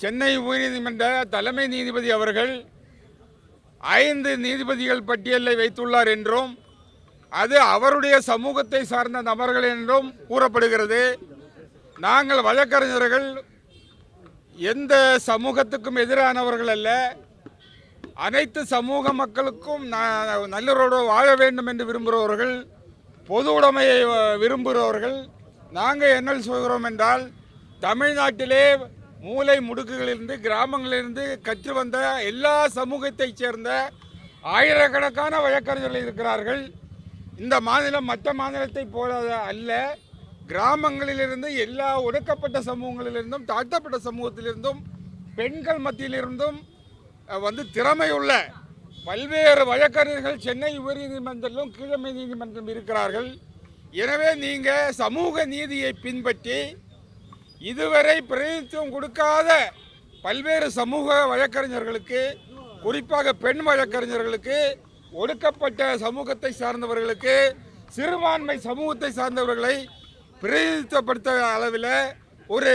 H: சென்னை உயர்நீதிமன்ற தலைமை நீதிபதி அவர்கள் 5 நீதிபதிகள் பட்டியலில் வைத்துள்ளார் என்றும் அது அவருடைய சமூகத்தை சார்ந்த நபர்கள் என்றும் கூறப்படுகிறது. நாங்கள் வழக்கறிஞர்கள் எந்த சமூகத்துக்கும் எதிரானவர்கள் அல்ல, அனைத்து சமூக மக்களுக்கும் நல்லரோடு வாழ வேண்டும் என்று விரும்புகிறவர்கள், பொது உடைமையை விரும்புகிறவர்கள். நாங்கள் என்ன சொல்கிறோம் என்றால், தமிழ்நாட்டிலே மூலை முடுக்குகளிலிருந்து கிராமங்களிலிருந்து கற்று வந்த எல்லா சமூகத்தைச் சேர்ந்த ஆயிரக்கணக்கான வழக்கறிஞர்கள் இருக்கிறார்கள். இந்த மாநிலம் மற்ற மாநிலத்தை போல அல்ல. கிராமங்களிலிருந்து எல்லா ஒடுக்கப்பட்ட சமூகங்களிலிருந்தும் தாழ்த்தப்பட்ட சமூகத்திலிருந்தும் பெண்கள் மத்தியிலிருந்தும் திறமையுள்ள பல்வேறு வழக்கறிஞர்கள் சென்னை உயர்நீதிமன்றத்திலும் கீழமை நீதிமன்றம் இருக்கிறார்கள். எனவே நீங்கள் சமூக நீதியை பின்பற்றி இதுவரை பிரதிநிதித்துவம் கொடுக்காத பல்வேறு சமூக வழக்கறிஞர்களுக்கு, குறிப்பாக பெண் வழக்கறிஞர்களுக்கு, ஒடுக்கப்பட்ட சமூகத்தை சார்ந்தவர்களுக்கு, சிறுபான்மை சமூகத்தை சார்ந்தவர்களை பிரதிநிதித்துவப்படுத்த அளவில் ஒரு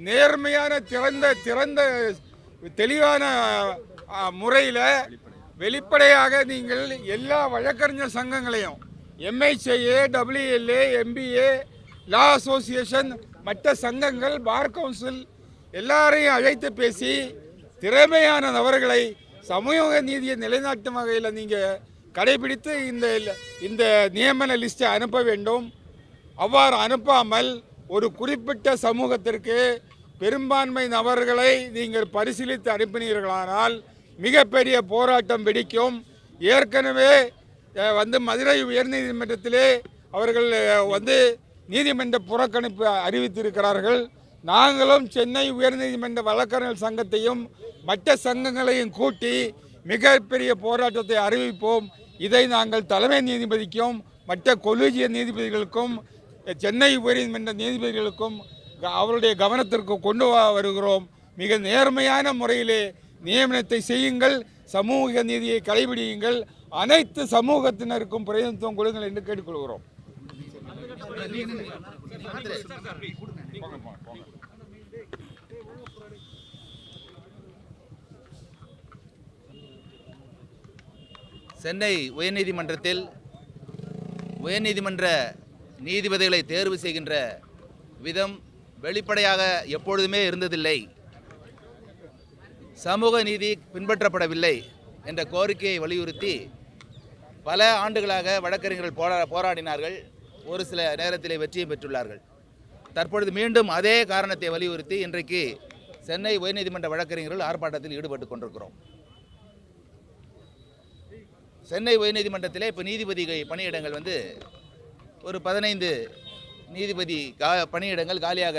H: நேர்மையான திறந்த தெளிவான முறையில் வெளிப்படையாக நீங்கள் எல்லா வழக்கறிஞர் சங்கங்களையும், MHA, WLA, MBA, லா அசோசியேஷன், மற்ற சங்கங்கள், பார் கவுன்சில் எல்லாரையும் அழைத்து பேசி திறமையான நபர்களை சமூக நீதியை நிலைநாட்டும் வகையில் நீங்கள் கடைபிடித்து இந்த நியமன லிஸ்ட்டை அனுப்ப வேண்டும். அவ்வாறு அனுப்பாமல் ஒரு குறிப்பிட்ட சமூகத்திற்கு பெரும்பான்மை நபர்களை நீங்கள் பரிசீலித்து அனுப்பினீர்களானால் மிகப்பெரிய போராட்டம் வெடிக்கும். ஏற்கனவே மதுரை உயர்நீதிமன்றத்திலே அவர்கள் நீதிமன்ற புறக்கணிப்பு அறிவித்திருக்கிறார்கள். நாங்களும் சென்னை உயர்நீதிமன்ற வழக்கறிஞர் சங்கத்தையும் மற்ற சங்கங்களையும் கூட்டி மிகப்பெரிய போராட்டத்தை அறிவிப்போம். இதை நாங்கள் தலைமை நீதிபதிக்கும் மற்ற கொலீஜிய நீதிபதிகளுக்கும் சென்னை உயர்நீதிமன்ற நீதிபதிகளுக்கும் அவருடைய கவனத்திற்கு கொண்டு வருகிறோம். மிக நேர்மையான முறையிலே நியமனத்தை செய்யுங்கள், சமூக நீதியை கடைபிடியுங்கள், அனைத்து சமூகத்தினருக்கும் பிரதிநிதித்துவம் கொடுங்கள் என்று கேட்டுக்கொள்கிறோம்.
G: சென்னை உயர்நீதிமன்றத்தில் உயர்நீதிமன்ற நீதிபதிகளை தேர்வு செய்கின்ற விதம் வெளிப்படையாக எப்பொழுதுமே இருந்ததில்லை. சமூக நீதி பின்பற்றப்படவில்லை என்ற கோரிக்கையை வலியுறுத்தி பல ஆண்டுகளாக வழக்கறிஞர்கள் போராடினார்கள். ஒரு சில நேரத்திலே வெற்றியும் பெற்றுள்ளார்கள். தற்பொழுது மீண்டும் அதே காரணத்தை வலியுறுத்தி இன்றைக்கு சென்னை உயர்நீதிமன்ற வழக்கறிஞர்கள் ஆர்ப்பாட்டத்தில் ஈடுபட்டு கொண்டிருக்கிறோம். சென்னை உயர்நீதிமன்றத்திலே இப்போ நீதிபதி பணியிடங்கள் ஒரு 15 நீதிபதி பணியிடங்கள் காலியாக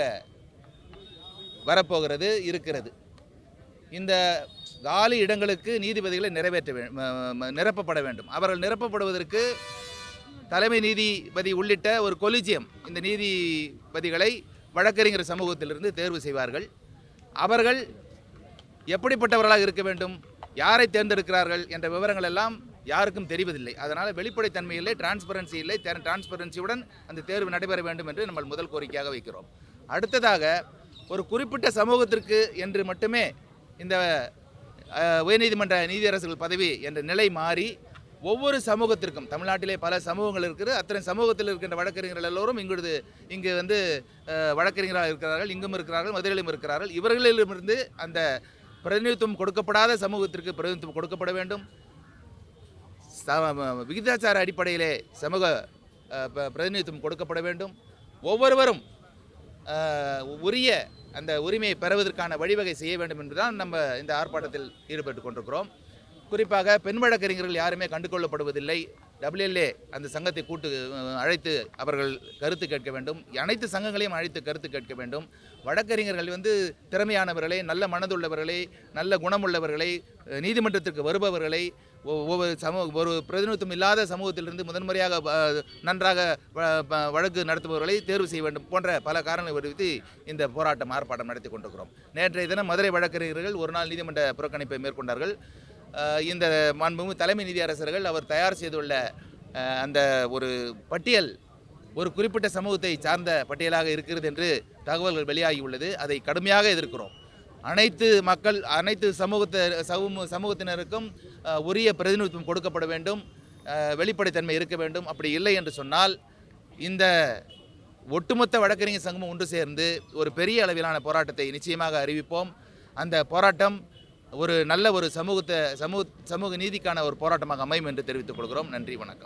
G: வரப்போகிறது இருக்கிறது. இந்த காலி இடங்களுக்கு நீதிபதிகளை நிரப்பப்பட வேண்டும். அவர்கள் நிரப்பப்படுவதற்கு தலைமை நீதிபதி உள்ளிட்ட ஒரு கொலிஜியம் இந்த நீதிபதிகளை வழக்கறிஞர் சமூகத்திலிருந்து தேர்வு செய்வார்கள். அவர்கள் எப்படிப்பட்டவர்களாக இருக்க வேண்டும், யாரை தேர்ந்தெடுக்கிறார்கள் என்ற விவரங்கள் எல்லாம் யாருக்கும் தெரிவதில்லை. அதனால் வெளிப்படைத்தன்மை இல்லை, டிரான்ஸ்பரன்சி இல்லை. டிரான்ஸ்பரன்சியுடன் அந்த தேர்வு நடைபெற வேண்டும் என்று நம்ம முதல் கோரிக்கையாக வைக்கிறோம். அடுத்ததாக ஒரு குறிப்பிட்ட சமூகத்திற்கு என்று மட்டுமே இந்த உயர்நீதிமன்ற நீதியரசர்கள் பதவி என்ற நிலை மாறி ஒவ்வொரு சமூகத்திற்கும், தமிழ்நாட்டிலே பல சமூகங்கள் இருக்கிறது, அத்தனை சமூகத்தில் இருக்கின்ற வழக்கறிஞர்கள் எல்லோரும் இங்கு வழக்கறிஞராக இருக்கிறார்கள், இங்கும் இருக்கிறார்கள், மதுரையிலும் இருக்கிறார்கள். இவர்களிடமிருந்து அந்த பிரதிநிதித்துவம் கொடுக்கப்படாத சமூகத்திற்கு பிரதிநிதித்துவம் கொடுக்கப்பட வேண்டும். விகிதாச்சார அடிப்படையிலே சமூக பிரதிநிதித்துவம் கொடுக்கப்பட வேண்டும். ஒவ்வொருவரும் உரிய அந்த உரிமையை பெறுவதற்கான வழிவகை செய்ய வேண்டும் என்றுதான் நம்ம இந்த ஆர்ப்பாட்டத்தில் ஈடுபட்டு கொண்டிருக்கிறோம். குறிப்பாக பெண் வழக்கறிஞர்கள் யாருமே கண்டுகொள்ளப்படுவதில்லை. WLA அந்த சங்கத்தை அழைத்து அவர்கள் கருத்து கேட்க வேண்டும். அனைத்து சங்கங்களையும் அழைத்து கருத்து கேட்க வேண்டும். வழக்கறிஞர்கள் திறமையானவர்களை, நல்ல மனதுள்ளவர்களை, நல்ல குணமுள்ளவர்களை, நீதிமன்றத்திற்கு வருபவர்களை, ஒரு பிரதிநிதித்துவம் இல்லாத சமூகத்திலிருந்து முதன்முறையாக நன்றாக வழக்கு நடத்துபவர்களை தேர்வு செய்ய வேண்டும் போன்ற பல காரணங்களை வலியுறுத்தி இந்த போராட்டம் ஆர்ப்பாட்டம் நடத்தி கொண்டிருக்கிறோம். நேற்றைய தினம் மதுரை வழக்கறிஞர்கள் ஒரு நாள் நீதிமன்ற புறக்கணிப்பை மேற்கொண்டார்கள். இந்த மாண்புமிகு தலைமை நீதியரசர்கள் அவர் தயார் செய்துள்ள அந்த ஒரு பட்டியல் ஒரு குறிப்பிட்ட சமூகத்தை சார்ந்த பட்டியலாக இருக்கிறது என்று தகவல்கள் வெளியாகியுள்ளது. அதை கடுமையாக எதிர்க்கிறோம். அனைத்து மக்கள், அனைத்து சமூகத்தினருக்கும் உரிய பிரதிநிதித்துவம் கொடுக்கப்பட வேண்டும், வெளிப்படைத்தன்மை இருக்க வேண்டும். அப்படி இல்லை என்று சொன்னால் இந்த ஒட்டுமொத்த வழக்கறிஞர் சங்கமும் ஒன்று சேர்ந்து ஒரு பெரிய அளவிலான போராட்டத்தை நிச்சயமாக அறிவிப்போம். அந்த போராட்டம் ஒரு நல்ல ஒரு சமூக நீதிக்கான ஒரு போராட்டமாக அமையும் என்று தெரிவித்துக் கொள்கிறோம். நன்றி, வணக்கம்.